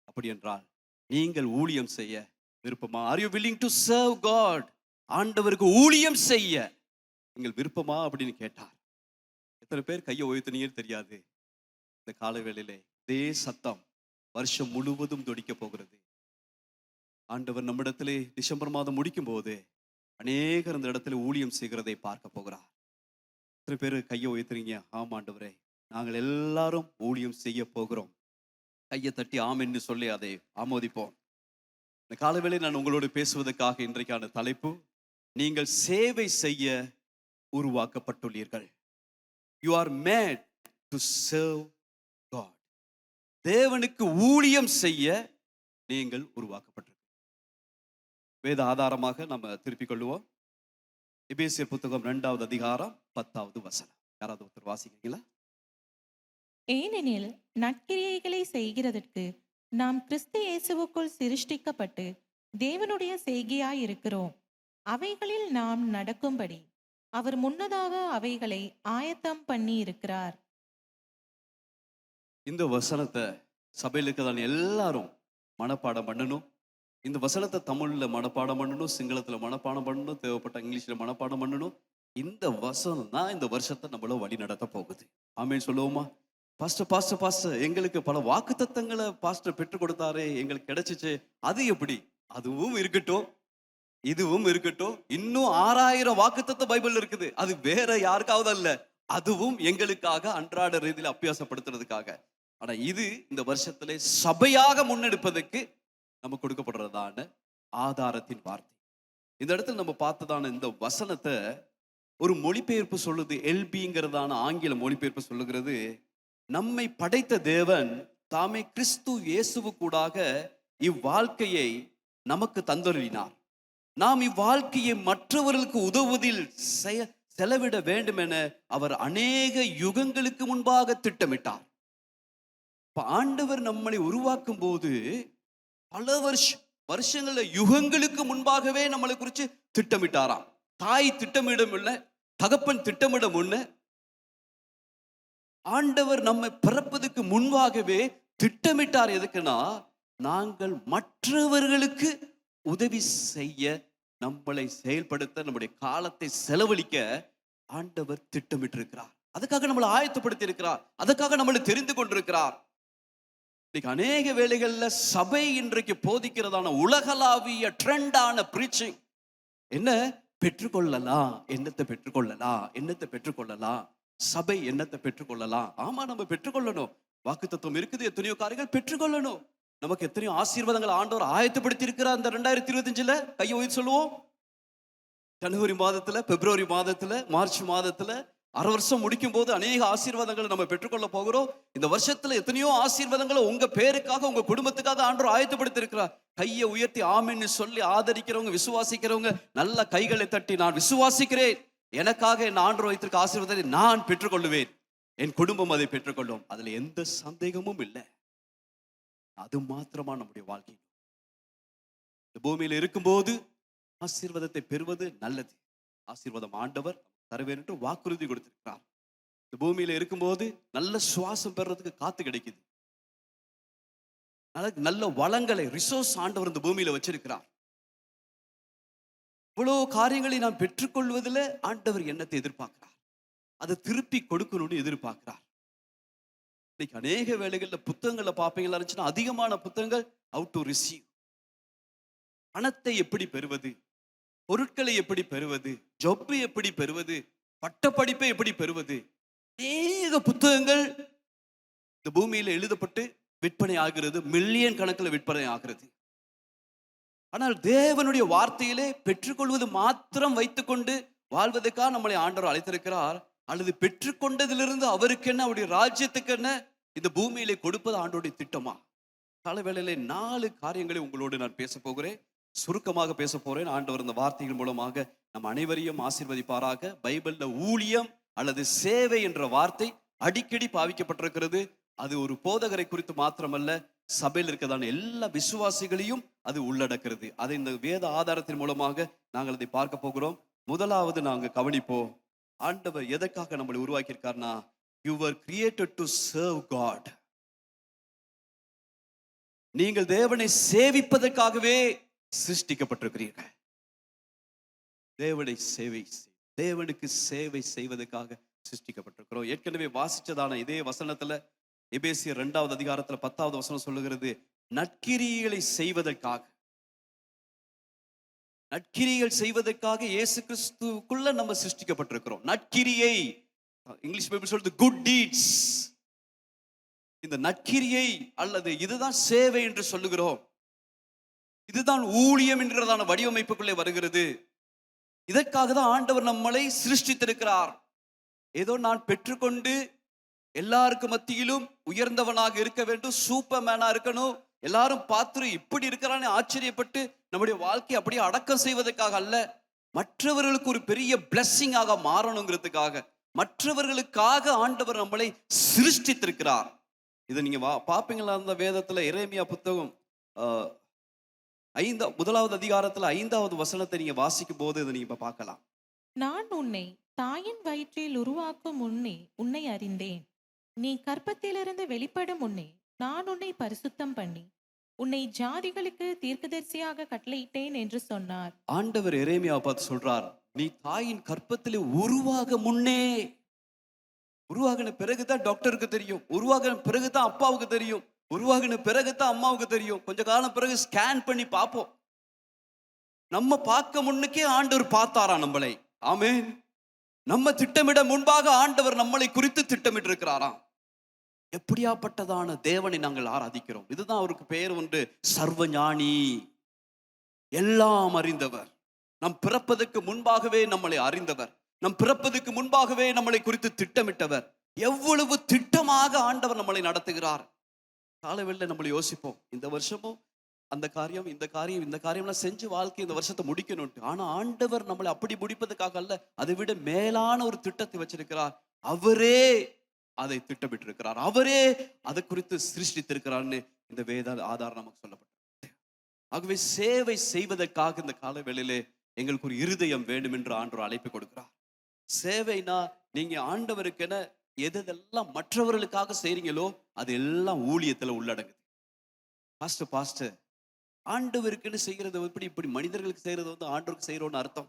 அப்படி என்றால் நீங்கள் ஊழியம் செய்ய விருப்பமா? Are you willing to serve God? ஆண்டவருக்கு ஊழியம் செய்ய நீங்கள் விருப்பமா அப்படின்னு கேட்டார். எத்தனை பேர் கையை உயர்த்தினீங்கன்னு தெரியாது. இந்த கால வேளையிலே இதே சத்தம் வருஷம் முழுவதும் துடிக்க போகிறது. ஆண்டவர் நம்மிடத்திலே டிசம்பர் மாதம் முடிக்கும் போது அநேகர் இந்த இடத்துல ஊழியம் செய்கிறதை பார்க்க போகிறார். எத்தனை பேர் கையை உயர்த்துறீங்க? ஆமா ஆண்டவரே, நாங்கள் எல்லாரும் ஊழியம் செய்ய போகிறோம். கையை தட்டி ஆமென்னு சொல்லி அதை ஆமோதிப்போம். இந்த காலவேளை நான் உங்களோடு பேசுவதற்காக இன்றைக்கான தலைப்பு, நீங்கள் சேவை செய்ய உருவாக்கப்பட்டுள்ளீர்கள். You are made to serve God. தேவனுக்கு ஊழியம் செய்ய நீங்கள் உருவாக்கப்பட்டிருக்க. வேத ஆதாரமாக நம்ம திருப்பிக் கொள்ளுவோம். எபேசியர் புத்தகம் 2வது அதிகாரம் 10வது வசனம். யாராவது ஒருத்தர் வாசிக்கிறீங்களா? ஏனெனில் நற்கிரியைகளை செய்கிறதற்கு நாம் கிறிஸ்து இயேசுவுக்குள் சிருஷ்டிக்கப்பட்டு தேவனுடைய செய்கையாயிருக்கிறோம். அவைகளில் நாம் நடக்கும்படி அவர் முன்னதாக அவைகளை ஆயத்தம் பண்ணி இருக்கிறார். இந்த வசனத்தை சபையில் இருக்கிறதான எல்லாரும் மனப்பாடம் பண்ணணும். இந்த வசனத்தை தமிழ்ல மனப்பாடம் பண்ணணும், சிங்களத்துல மனப்பாடம் பண்ணணும், தேவைப்பட்ட இங்கிலீஷ்ல மனப்பாடம் பண்ணணும். இந்த வசனம் தான் இந்த வருஷத்தை நம்மள வழி நடத்த போகுது. ஆமென் சொல்லுவோமா? பாஸ்டர் எங்களுக்கு பல வாக்குத்தத்தங்களை பாஸ்டர் பெற்றுக் கொடுத்தாரே, எங்களுக்கு கிடைச்சிச்சு, அது எப்படி? அதுவும் இருக்கட்டும், இதுவும் இருக்கட்டும். இன்னும் 6000 வாக்குத்தத்த பைபிள் இருக்குது. அது வேற யாருக்காவது அல்ல, அதுவும் எங்களுக்காக அன்றாட ரீதியில் அபியாசப்படுத்துறதுக்காக. ஆனா இது இந்த வருஷத்துல சபையாக முன்னெடுப்பதற்கு நம்ம கொடுக்கப்படுறதான ஆதாரத்தின் வார்த்தை. இந்த இடத்துல நம்ம பார்த்ததான இந்த வசனத்தை ஒரு மொழிபெயர்ப்பு சொல்லுது. எல்பிங்கிறதான ஆங்கில மொழிபெயர்ப்பு சொல்லுகிறது, நம்மை படைத்த தேவன் தாமே கிறிஸ்து இயேசுவுக்கூடாக இவ்வாழ்க்கையை நமக்கு தந்தருளினார். நாம் இவ்வாழ்க்கையை மற்றவர்களுக்கு உதவுவதில் செலவிட வேண்டும் என அவர் அநேக யுகங்களுக்கு முன்பாக திட்டமிட்டார். ஆண்டவர் நம்மளை உருவாக்கும் போது பல வருஷங்கள்ல யுகங்களுக்கு முன்பாகவே நம்மளை குறித்து திட்டமிட்டாராம். தாய் திட்டமிடம் இல்லை, தகப்பன் திட்டமிடம் ஒண்ணு. ஆண்டவர் நம்மை பிறப்பதுக்கு முன்பாகவே திட்டமிட்டார். எதுக்குன்னா, நாங்கள் மற்றவர்களுக்கு உதவி செய்ய, நம்மளை செயல்படுத்த, நம்முடைய காலத்தை செலவழிக்க ஆண்டவர் திட்டமிட்டிருக்கிறார். அதுக்காக நம்மளை ஆயத்தப்படுத்தி இருக்கிறார், அதுக்காக நம்மளை தெரிந்து கொண்டிருக்கிறார். இன்னைக்கு அநேக வேளைகள்ல சபை இன்றைக்கு போதிக்கிறதான உலகளாவிய ட்ரெண்டான பிரீச்சிங் என்ன? பெற்றுக்கொள்ளலாம், என்னத்தை பெற்றுக்கொள்ளலாம், என்னத்தை பெற்றுக்கொள்ளலாம், சபை என்னத்தை பெற்றுக்கொள்ளலாம். ஆமா, நம்ம பெற்றுக்கொள்ளணும். வாக்குத்தத்தம் இருக்குது, எத்தனையோ காரியங்கள் பெற்றுக்கொள்ளணும். நமக்கு எத்தனையோ ஆசீர்வாதங்கள் ஆண்டவர் ஆயத்தப்படுத்தி இருக்கிறார். அந்த 2025 கையை உயிர் சொல்லுவோம். ஜனவரி மாதத்துல, பிப்ரவரி மாதத்துல, மார்ச் மாதத்துல, 6 வருஷம் முடிக்கும் போது அநேக ஆசீர்வாதங்களை நம்ம பெற்றுக்கொள்ள போகிறோம். இந்த வருஷத்துல எத்தனையோ ஆசீர்வாதங்களை உங்க பேருக்காக, உங்க குடும்பத்துக்காக ஆண்டவர் ஆயத்தப்படுத்தி இருக்கிறார். கையை உயர்த்தி ஆமென்னு சொல்லி ஆதரிக்கிறவங்க, விசுவாசிக்கிறவங்க நல்ல கைகளை தட்டி, நான் விசுவாசிக்கிறேன், எனக்காக என் ஆண்டவர் வைத்திருக்க ஆசீர்வாதத்தை நான் பெற்றுக்கொள்ளுவேன், என் குடும்பம் அதை பெற்றுக்கொள்ளும். அதுல எந்த சந்தேகமும் இல்லை. அது மாத்திரமா நம்முடைய வாழ்க்கை. இந்த பூமியில இருக்கும்போது ஆசீர்வாதத்தை பெறுவது நல்லது. ஆசீர்வாதம் ஆண்டவர் தருவேன் என்று வாக்குறுதி கொடுத்திருக்கிறார். இந்த பூமியில இருக்கும்போது நல்ல சுவாசம் பெறதுக்கு காத்து கிடைக்குது. நல்ல வளங்களை, ரிசோர்ஸ் ஆண்டவர் இந்த பூமியில வச்சிருக்கிறார். இவ்வளவு காரியங்களை நாம் பெற்றுக்கொள்வதில் ஆண்டவர் என்னத்தை எதிர்பார்க்கிறார்? அதை திருப்பி கொடுக்கணும்னு எதிர்பார்க்கிறார். இன்னைக்கு அநேக வேளைகள்ல புத்தகங்களை பார்ப்பீங்களா இருந்துச்சுன்னா, அதிகமான புத்தகங்கள் how to receive, பணத்தை எப்படி பெறுவது, பொருட்களை எப்படி பெறுவது, ஜொப்பு எப்படி பெறுவது, பட்டப்படிப்பை எப்படி பெறுவது, அநேக புத்தகங்கள் இந்த பூமியில எழுதப்பட்டு விற்பனை ஆகிறது, மில்லியன் கணக்கில் விற்பனை ஆகிறது. ஆனால் தேவனுடைய வார்த்தையிலே பெற்றுக்கொள்வது மாத்திரம் வைத்துக்கொண்டு வாழ்வதற்காக நம்மளை ஆண்டவர் அழைத்திருக்கிறார். அல்லது பெற்றுக்கொண்டதிலிருந்து அவருக்கு என்ன, அவருடைய ராஜ்யத்துக்கு என்ன, இந்த பூமியிலே கொடுப்பது ஆண்டோடைய திட்டமா? காலவேளையிலே 4 காரியங்களை உங்களோடு நான் பேச போகிறேன். சுருக்கமாக பேச போறேன். ஆண்டவர் இந்த வார்த்தைகள் மூலமாக நம் அனைவரையும் ஆசீர்வதிப்பாராக. பைபிள்ல ஊழியம் அல்லது சேவை என்ற வார்த்தை அடிக்கடி பாவிக்கப்பட்டிருக்கிறது. அது ஒரு போதகரை குறித்து மாத்திரமல்ல, சபையில் இருக்கிறதான எல்லா விசுவாசிகளையும் அது உள்ளடக்கிறது. அதை இந்த வேத ஆதாரத்தின் மூலமாக நாங்கள் அதை பார்க்க போகிறோம். முதலாவது நாங்கள் கவனிப்போம், ஆண்டவர் எதற்காக நம்மளை உருவாக்கியிருக்காருன்னா, you were created to serve God. நீங்கள் தேவனை சேவிப்பதற்காகவே சிருஷ்டிக்கப்பட்டிருக்கிறீர்கள். தேவனுக்கு சேவை செய்வதற்காக சிருஷ்டிக்கப்பட்டிருக்கிறோம். ஏற்கனவே வாசிச்சதான இதே வசனத்துல, எபேசியர் 2வது அதிகாரத்துல 10வது வசனம் சொல்லுகிறது, நற்கிரியைகளை செய்வதற்காக, நற்கிரிகள் செய்வதற்காக இயேசு கிறிஸ்துவுக்குள்ள நம்ம சிருஷ்டிக்கப்பட்டிருக்கிறோம். நற்கிரியை இங்கிலீஷ் பைபிள் சொல்றது குட் டீட்ஸ். இந்த நற்கிரியை அல்லது இதுதான் சேவை என்று சொல்லுகிறோம். இதுதான் ஊழியம் என்கிறதான வடிவமைப்புக்குள்ளே வருகிறது. இதற்காக தான் ஆண்டவர் நம்மளை சிருஷ்டித்திருக்கிறார். ஏதோ நான் பெற்றுக்கொண்டு எல்லாருக்கும் மத்தியிலும் உயர்ந்தவனாக இருக்க வேண்டும், சூப்பர் மேனா இருக்கணும், எல்லாரும் பார்த்து இப்படி இருக்கிறான்னு ஆச்சரியப்பட்டு நம்முடைய வாழ்க்கையை அப்படியே அடக்கம் செய்வதற்காக அல்ல, மற்றவர்களுக்கு ஒரு பெரிய பிளஸ்ஸிங்காக மாறணுங்கிறதுக்காக, மற்றவர்களுக்காக ஆண்டவர் நம்மளை சிருஷ்டித்திருக்கிறார். இதை நீங்க பாப்பீங்களா? அந்த வேதத்துல எரேமியா புத்தகம் 1வது அதிகாரத்துல 5வது வசனத்தை நீங்க வாசிக்கும் போது இதை நீங்க பார்க்கலாம். நான் உன்னை தாயின் வயிற்றில் உருவாக்கும் முன்னே உன்னை அறிந்தேன். நீ கர்ப்பத்திலிருந்து வெளிப்படும் முன்னே நான் உன்னை பரிசுத்தம் பண்ணி உன்னை ஜாதிகளுக்கு தீர்க்கதரிசியாக கட்டளையிட்டேன் என்று சொன்னார். ஆண்டவர் எரேமியாவை பார்த்து சொல்றார், நீ தாயின் கர்ப்பத்திலே உருவாக முன்னே, உருவாகின பிறகுதான் டாக்டருக்கு தெரியும், உருவாகின பிறகுதான் அப்பாவுக்கு தெரியும், உருவாகின பிறகுதான் அம்மாவுக்கு தெரியும். கொஞ்ச காலம் பிறகு ஸ்கேன் பண்ணி பார்ப்போம். நம்ம பார்க்க முன்னுக்கே ஆண்டவர் பார்த்தாரா நம்மளை. ஆமென். நம்ம திட்டமிட முன்பாக ஆண்டவர் நம்மளை குறித்து திட்டமிட்டு இருக்கிறாராம். எப்படியாப்பட்டதான தேவனை நாங்கள் ஆராதிக்கிறோம். இதுதான் அவருக்கு பெயர் உண்டு, சர்வஞானி, எல்லாம் அறிந்தவர். நம் பிறப்பதற்கு முன்பாகவே நம்மளை அறிந்தவர், நம் பிறப்பதற்கு முன்பாகவே நம்மளை குறித்து திட்டமிட்டவர். எவ்வளவு திட்டமாக ஆண்டவர் நம்மளை நடத்துகிறார். காலவெளியில நம்மளை யோசிப்போம், இந்த வருஷமும் அந்த காரியம் இந்த காரியம் இந்த காரியம்லாம் செஞ்சு வாழ்க்கை இந்த வருஷத்தை முடிக்கணும்ட்டு. ஆனா ஆண்டவர் நம்மளை அப்படி முடிப்பதற்காக அல்ல, அதை விட மேலான ஒரு திட்டத்தை வச்சிருக்கிறார். அவரே அதை திட்டமிட்டு இருக்கிறார், அவரே அதை குறித்து சிருஷ்டித்திருக்கிறார்னு இந்த வேத ஆதாரம் நமக்கு சொல்லப்பட்டது. ஆகவே சேவை செய்வதற்காக இந்த கால வேளையிலே எங்களுக்கு ஒரு இருதயம் வேண்டும் என்று ஆண்டவர் அழைப்பு கொடுக்கிறார். சேவைனா நீங்க ஆண்டவருக்கென எதெல்லாம் மற்றவர்களுக்காக செய்றீங்களோ அது எல்லாம் ஊழியத்துல உள்ளடங்குது. பாஸ்டர் ஆண்டவருக்குன்னு செய்யறது எப்படி இப்படி மனிதர்களுக்கு செய்யறது வந்து ஆண்டவருக்கு செய்யறோம்னு அர்த்தம்.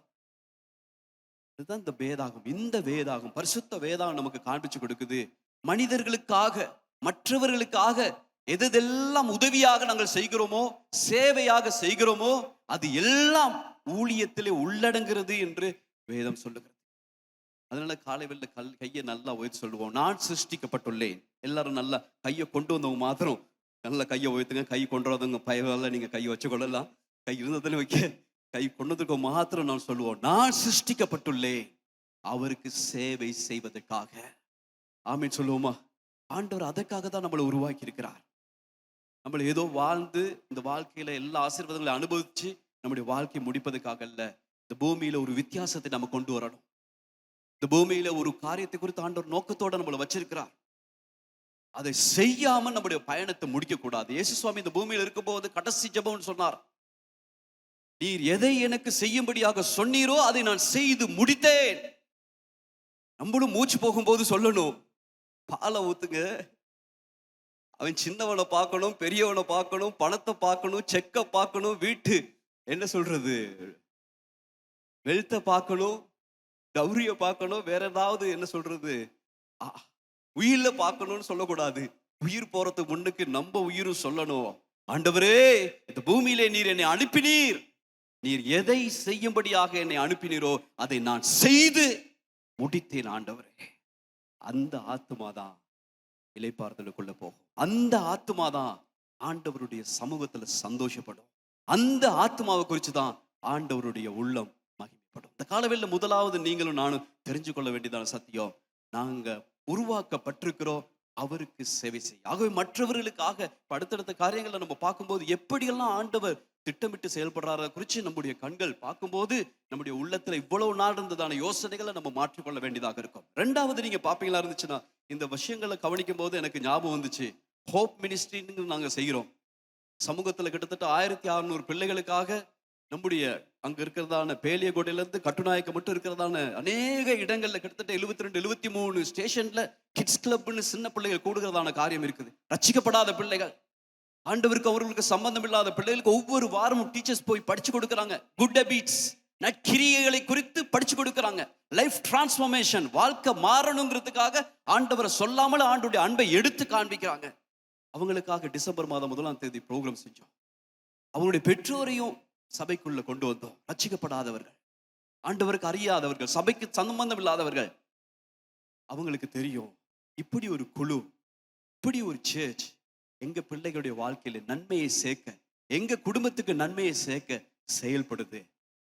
இதுதான் இந்த வேதாகம். இந்த வேதாகம், பரிசுத்த வேதாகம் நமக்கு காண்பிச்சு கொடுக்குது. மனிதர்களுக்காக, மற்றவர்களுக்காக எதெல்லாம் உதவியாக நாங்கள் செய்கிறோமோ, சேவையாக செய்கிறோமோ அது எல்லாம் ஊழியத்திலே உள்ளடங்குகிறது என்று வேதம் சொல்லுகிறது. அதனால காலைவெல்ல கையை நல்லா உயர்த்தி சொல்லுவோம், நான் சிருஷ்டிக்கப்பட்டுள்ளேன். எல்லாரும் நல்லா கையை கொண்டு வந்தவங்க மாத்திரம் நல்லா கையை உயர்த்துங்க. கை கொண்டு வரவங்க பயவெல்லாம் நீங்க கையை வச்சு கொள்ளலாம். கை இருந்ததுன்னு வைக்க, கை கொண்டதுக்கு மாத்திரம் நான் சொல்லுவோம், நான் சிருஷ்டிக்கப்பட்டுள்ளேன் அவருக்கு சேவை செய்வதற்காக. ஆமீன் சொல்லுவோமா? ஆண்டவர் அதற்காக தான் நம்மளை உருவாக்கி இருக்கிறார். நம்மளை ஏதோ வாழ்ந்து இந்த வாழ்க்கையில எல்லா ஆசீர்வாதங்களை அனுபவிச்சு நம்முடைய வாழ்க்கையை முடிப்பதற்காக அல்ல. இந்த பூமியில ஒரு வித்தியாசத்தை நம்ம கொண்டு வரணும். இந்த பூமியில ஒரு காரியத்தை குறித்து ஆண்டவர் நோக்கத்தோட நம்மளை வச்சிருக்கிறார். அதை செய்யாம நம்முடைய பயணத்தை முடிக்க கூடாது. இயேசு சுவாமி இந்த பூமியில இருக்கும்போது கடைசி ஜெபம்னு சொன்னார், நீர் எதை எனக்கு செய்யும்படியாக சொன்னீரோ அதை நான் செய்து முடித்தேன். நம்மளும் மூச்சு போகும்போது சொல்லணும், பாலை ஊத்துங்க. அவன் சின்னவனை பார்க்கணும், பெரியவனை பார்க்கணும், பணத்தை பார்க்கணும், செக்கை பார்க்கணும், வீட்டு என்ன சொல்றது வெல்த்தை பார்க்கணும், டௌரிய பார்க்கணும், வேற ஏதாவது என்ன சொல்றது உயிர்ல பார்க்கணும்னு சொல்லக்கூடாது. உயிர் போறதுக்கு முன்னுக்கு நம்ம உயிரும் சொல்லணும், ஆண்டவரே இந்த பூமியிலே நீர் என்னை அனுப்பினீர், நீர் எதை செய்யும்படியாக என்னை அனுப்பினீரோ அதை நான் செய்து முடித்தேன் ஆண்டவரே. அந்த ஆத்துமாதான் இளைப்பாறுதலுக்குள்ள போகும். அந்த ஆத்துமாதான் ஆண்டவருடைய சமூகத்துல சந்தோஷப்படும். அந்த ஆத்மாவை குறிச்சுதான் ஆண்டவருடைய உள்ளம் மகிமைப்படும். இந்த காலவெளியில முதலாவது நீங்களும் நானும் தெரிஞ்சு கொள்ள வேண்டியதான சத்தியம், நாங்க உருவாக்கப்பட்டிருக்கிறோம் அவருக்கு சேவை செய்ய. ஆகவே மற்றவர்களுக்காக அடுத்தடுத்த காரியங்களை நம்ம பார்க்கும்போது எப்படியெல்லாம் ஆண்டவர் திட்டமிட்டு செயல்படுறார குறித்து நம்முடைய கண்கள் பார்க்கும்போது நம்முடைய உள்ளத்துல இவ்வளவு நாள் இருந்ததான யோசனைகளை நம்ம மாற்றிக்கொள்ள வேண்டியதாக இருக்கும். ரெண்டாவது நீங்க பாப்பீங்களா இருந்துச்சுன்னா, இந்த விஷயங்களை கவனிக்கும் போது எனக்கு ஞாபகம் வந்துச்சு, ஹோப் மினிஸ்ட்ரின்னு நாங்க செய்கிறோம். சமூகத்துல கிட்டத்தட்ட 1600 பிள்ளைகளுக்காக நம்முடைய அங்க இருக்கிறதான பேலியகோட்டையில இருந்து கட்டுநாயக்க மட்டும் இருக்கிறதான அநேக இடங்கள்ல கிட்டத்தட்ட 72-73 ஸ்டேஷன்ல கிட்ஸ் கிளப்னு சின்ன பிள்ளைகள் கூடுகிறதான காரியம் இருக்குது. ரட்சிக்கப்படாத பிள்ளைகள், ஆண்டவருக்கு அவர்களுக்கு சம்பந்தம் இல்லாத பிள்ளைகளுக்கு ஒவ்வொரு வாரமும் டீச்சர்ஸ் போய் படிச்சு கொடுக்குறாங்க. குட் ஹேபிட்ஸ், நற்கிரியைகளை குறித்து படிச்சு கொடுக்குறாங்க. லைஃப் டிரான்ஸ்ஃபர்மேஷன், வாழ்க்கை மாறணுங்கிறதுக்காக ஆண்டவரை சொல்லாமல் ஆண்டவருடைய அன்பை எடுத்து காண்பிக்கிறாங்க. அவங்களுக்காக டிசம்பர் மாதம் 1ஆம் தேதி ப்ரோக்ராம் செஞ்சோம். அவங்களுடைய பெற்றோரையும் சபைக்குள்ள கொண்டு வந்தோம். ரட்சிக்கப்படாதவர்கள், ஆண்டவருக்கு அறியாதவர்கள், சபைக்கு சம்பந்தம் இல்லாதவர்கள். அவங்களுக்கு தெரியும் இப்படி ஒரு குழு, இப்படி ஒரு சர்ச் எங்க பிள்ளைகளுடைய வாழ்க்கையில நன்மையை சேர்க்க, எங்க குடும்பத்துக்கு நன்மையை சேர்க்க செயல்படுது.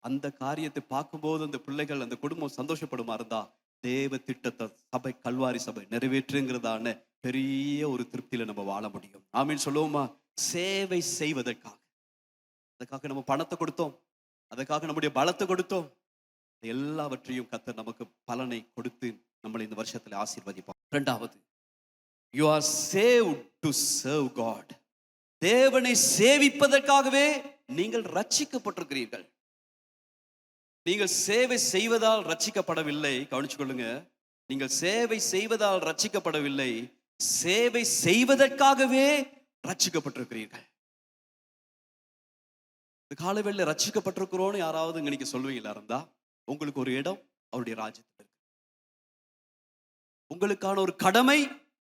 அந்த காரியத்தை பார்க்கும்போது அந்த பிள்ளைகள், அந்த குடும்பம் சந்தோஷப்படுமா இருந்தா தேவ திட்டத்தை சபை, கல்வாரி சபை நிறைவேற்றுங்கிறதான பெரிய ஒரு திருப்தியில நம்ம வாழ முடியும். ஆமீன் சொல்லுவோமா? சேவை செய்வதற்காக, அதுக்காக நம்ம பணத்தை கொடுத்தோம், அதுக்காக நம்முடைய பலத்தை கொடுத்தோம். எல்லாவற்றையும் கர்த்தர் நமக்கு பலனை கொடுத்து நம்மளை இந்த வருஷத்துல ஆசீர்வதிப்பார். இரண்டாவது, you are saved to serve God. தேவனை சேவிப்பதற்காகவே நீங்கள் ரட்சிக்கப்பட்டிருக்கிறீர்கள். நீங்கள் சேவை செய்வதால் ரட்சிக்கப்படவில்லை. கவனிச்சு கொள்ளுங்க, நீங்கள் சேவை செய்வதால் ரட்சிக்கப்படவில்லை, சேவை செய்வதற்காகவே ரட்சிக்கப்பட்டிருக்கிறீர்கள். இந்த காலவெளியில ரட்சிக்கப்பட்டிருக்கிறோன்னு யாராவது இன்னைக்கு சொல்வீங்களா இருந்தா, உங்களுக்கு ஒரு இடம் அவருடைய ராஜ்யத்தில் இருக்கு. உங்களுக்கான ஒரு கடமை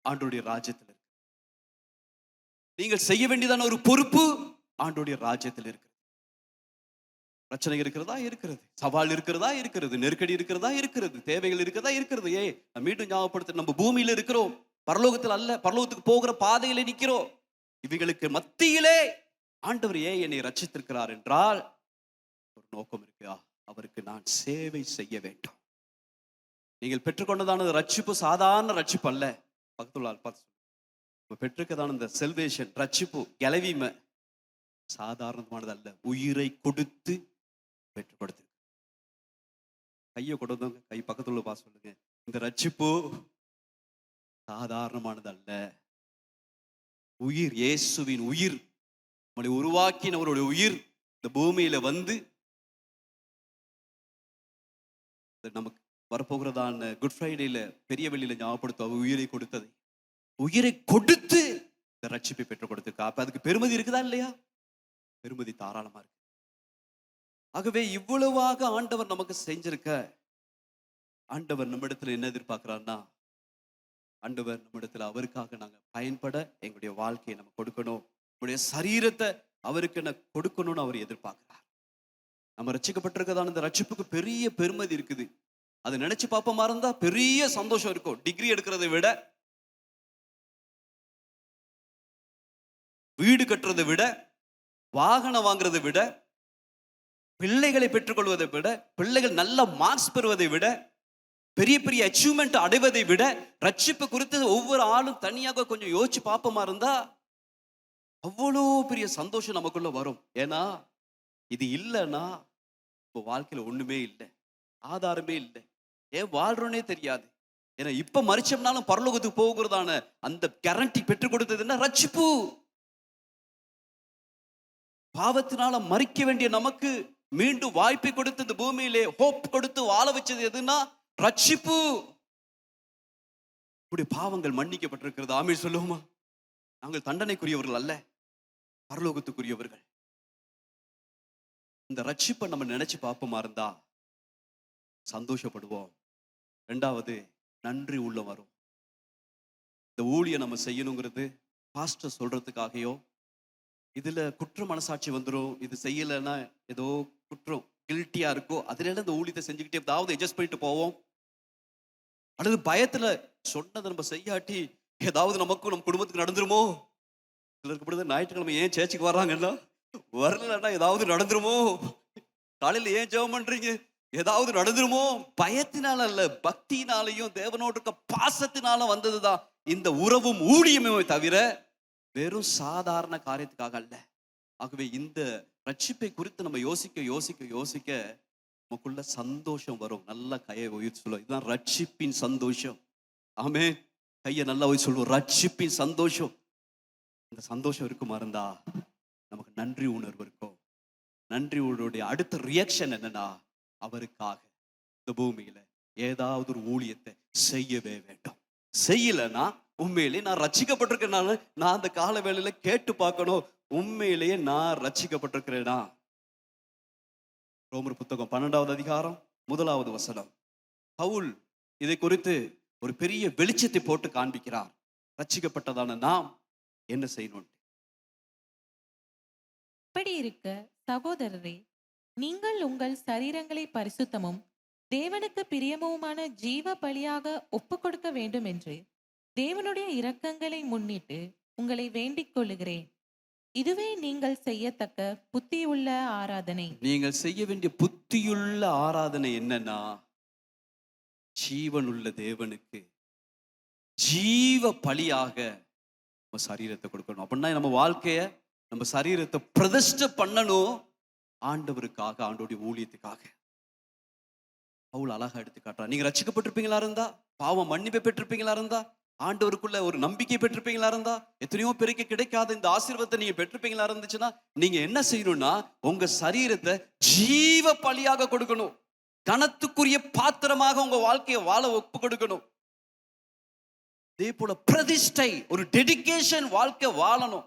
ஆண்டவருடைய ராஜ்யத்தில் இருக்கு. நீங்கள் செய்ய வேண்டியதான ஒரு பொறுப்பு ஆண்டவருடைய ராஜ்யத்தில் இருக்கு. பிரச்சனை இருக்கிறதா இருக்கிறது, சவால் இருக்கிறதா இருக்கிறது, நெருக்கடி இருக்கிறதா இருக்கிறது, தேவைகள் இருக்கிறதா இருக்கிறது. நான் மீண்டும் ஞாபகப்படுத்த, நம்ம பூமியில இருக்கிறோம், பரலோகத்தில் அல்ல. பரலோகத்துக்கு போகிற பாதையில நிற்கிறோம். இவைகளுக்கு மத்தியிலே ஆண்டவர் என்னை ரட்சித்திருக்கிறார் என்றால் ஒரு நோக்கம் இருக்கா, அவருக்கு நான் சேவை செய்ய வேண்டும். நீங்கள் பெற்றுக்கொண்டதான ரட்சிப்பு சாதாரண ரட்சிப்பு அல்ல. பக்கத்துல பார்த்து பெற்றுக்கதான இந்த செல்வேஷன் ரட்சிப்பு கெலவிமை சாதாரணமானது அல்ல. உயிரை கொடுத்து பெற்றுக் கொடுத்து, கையை கொடுத்தவங்க கை பக்கத்துல பார்த்து சொல்லுங்க, இந்த ரட்சிப்பு சாதாரணமானது அல்ல. உயிர், இயேசுவின் உயிர், நம்மளை உருவாக்கினவருடைய உயிர் இந்த பூமியில வந்து நமக்கு வரப்போகிறதான குட் ஃப்ரைடேல பெரிய வெள்ளியில ஞாபகப்படுத்த உயிரை கொடுத்ததை, உயிரை கொடுத்து இந்த ரட்சிப்பை பெற்றுக் கொடுத்திருக்கா. அப்ப அதுக்கு பெருமதி இருக்குதா இல்லையா? பெருமதி தாராளமா இருக்கு. ஆகவே இவ்வளவாக ஆண்டவர் நமக்கு செஞ்சிருக்க, ஆண்டவர் நம்மிடத்துல என்ன எதிர்பார்க்கிறார்னா, ஆண்டவர் நம்மிடத்துல அவருக்காக நாங்க பயன்பட எங்களுடைய வாழ்க்கையை நம்ம கொடுக்கணும், நம்முடைய சரீரத்தை அவருக்கு என்ன கொடுக்கணும்னு அவர் எதிர்பார்க்கிறார். நம்ம ரட்சிக்கப்பட்டிருக்கதான இந்த ரட்சிப்புக்கு பெரிய பெருமதி இருக்குது. அதை நினைச்சு பார்ப்போமா இருந்தா பெரிய சந்தோஷம் இருக்கும். டிகிரி எடுக்கிறதை விட, வீடு கட்டுறதை விட, வாகனம் வாங்குறதை விட, பிள்ளைகளை பெற்றுக்கொள்வதை விட, பிள்ளைகள் நல்ல மார்க்ஸ் பெறுவதை விட, பெரிய பெரிய அச்சீவ்மெண்ட் அடைவதை விட, ரட்சிப்பு குறித்து ஒவ்வொரு ஆளும் தனியாக கொஞ்சம் யோசிச்சு பார்ப்போமா இருந்தா அவ்வளோ பெரிய சந்தோஷம் நமக்குள்ள வரும். ஏன்னா இது இல்லைன்னா இப்போ வாழ்க்கையில ஒண்ணுமே இல்லை, ஆதாரமே இல்லை, ஏன் வாழ்றோன்னே தெரியாது. ஏன்னா இப்ப மறிச்சோம்னாலும் பரலோகத்துக்கு போகிறதான அந்த கேரண்டி பெற்றுக் கொடுத்ததுன்னா ரட்சிப்பு. பாவத்தினால மறிக்க வேண்டிய நமக்கு மீண்டும் வாய்ப்பை கொடுத்து இந்த பூமியிலே ஹோப் கொடுத்து வாழ வச்சது எதுன்னா ரட்சிப்பு. இப்படி பாவங்கள் மன்னிக்கப்பட்டிருக்கிறது. ஆமென் சொல்லுவோமா? நாங்கள் தண்டனைக்குரியவர்கள் அல்ல, பரலோகத்துக்குரியவர்கள். இந்த ரட்சிப்பை நம்ம நினைச்சு பார்ப்போமா இருந்தா சந்தோஷப்படுவோம். ரெண்டாவது, நன்றி உள்ள வரும். இந்த ஊழியம் நம்ம செய்யணுங்கிறது பாஸ்டர் சொல்றதுக்காகையோ, இதுல குற்ற மனசாட்சி வந்துடும், இது செய்யலைன்னா ஏதோ குற்றம் கில்ட்டியா இருக்கோ, அதுல இந்த ஊழியத்தை செஞ்சுக்கிட்டே ஏதாவது அட்ஜஸ்ட் பண்ணிட்டு போவோம். அல்லது பயத்துல சொன்னதை நம்ம செய்யாட்டி ஏதாவது நமக்கும் நம்ம குடும்பத்துக்கு நடந்துருமோ. சிலருக்கு இப்படி ஞாயிற்றுக்கிழமை ஏன் சேர்ச்சுக்கு வர்றாங்கன்னா, வரலன்னா ஏதாவது நடந்துருமோ, காலையில ஏன் ஜெபம் பண்றீங்க ஏதாவது நடந்துருமோ. பயத்தினால அல்ல, பக்தினாலையும் தேவனோடு இருக்க பாசத்தினால வந்ததுதான் இந்த உறவும் ஊழியமே தவிர வெறும் சாதாரண காரியத்துக்காக அல்ல. ஆகவே இந்த ரட்சிப்பை குறித்து நம்ம யோசிக்க யோசிக்க யோசிக்க நமக்குள்ள சந்தோஷம் வரும். நல்லா கையை உயிர் சொல்லுவோம், இதுதான் ரட்சிப்பின் சந்தோஷம். ஆமே, கையை நல்லா உயிர் சொல்லுவோம், ரட்சிப்பின் சந்தோஷம். இந்த சந்தோஷம் இருக்குமா இருந்தா நமக்கு நன்றி உணர்வு இருக்கும். நன்றி உணர்வுடைய அடுத்த ரியாக்ஷன் என்னன்னா, அவருக்காக இந்த பூமியில ஏதாவது ஒரு ஊழியத்தை செய்யவே வேண்டும். செய்யலன்னா உண்மையிலேயே நான் ரட்சிக்கப்பட்டிருக்கேனால நான் அந்த கால வேளையில கேட்டு பார்க்கணும், உண்மையிலேயே நான் ரட்சிக்கப்பட்டிருக்கிறேனா. ரோமர் புத்தகம் 12வது அதிகாரம் 1வது வசனம். பவுல் இதை குறித்து ஒரு பெரிய வெளிச்சத்தை போட்டு காண்பிக்கிறார். ரட்சிக்கப்பட்டதான நாம் என்ன செய்யணும்? இப்படி இருக்க சகோதரரே, நீங்கள் உங்கள் சரீரங்களை பரிசுத்தமும் தேவனுக்கு பிரியமுமான ஜீவ பலியாக ஒப்பு கொடுக்க வேண்டும் என்று தேவனுடைய இரக்கங்களை முன்னிட்டு உங்களை வேண்டிக் கொள்ளுகிறேன். இதுவே நீங்கள் செய்யத்தக்க புத்தியுள்ள ஆராதனை. நீங்கள் செய்ய வேண்டிய புத்தியுள்ள ஆராதனை என்னன்னா, ஜீவனுள்ள தேவனுக்கு ஜீவ பலியாக நம்ம சரீரத்தை கொடுக்கணும். அப்படின்னா நம்ம வாழ்க்கைய, நம்ம சரீரத்தை பிரதிஷ்டை பண்ணணும் ஆண்டவருக்காக, ஆண்டோடைய ஊழியத்துக்காக. பவுல் அழகா எடுத்து காட்டுறா. நீங்க ரட்சிக்கப்பட்டிருப்பீங்களா இருந்தா, பாவம் மன்னிப்பை பெற்றிருப்பீங்களா இருந்தா, ஆண்டவருக்குள்ள ஒரு நம்பிக்கை பெற்றிருப்பீங்களா இருந்தா, எத்தனையோ பேருக்கு கிடைக்காத இந்த ஆசீர்வாதத்தை நீங்க பெற்றிருப்பீங்களா இருந்துச்சுன்னா, நீங்க என்ன செய்யணும்னா உங்க சரீரத்தை ஜீவ பலியாக கொடுக்கணும். கனத்துக்குரிய பாத்திரமாக உங்க வாழ்க்கையை வாழ ஒப்பு கொடுக்கணும். அதே போல பிரதிஷ்டை, ஒரு டெடிகேஷன் வாழ்க்கை வாழணும்.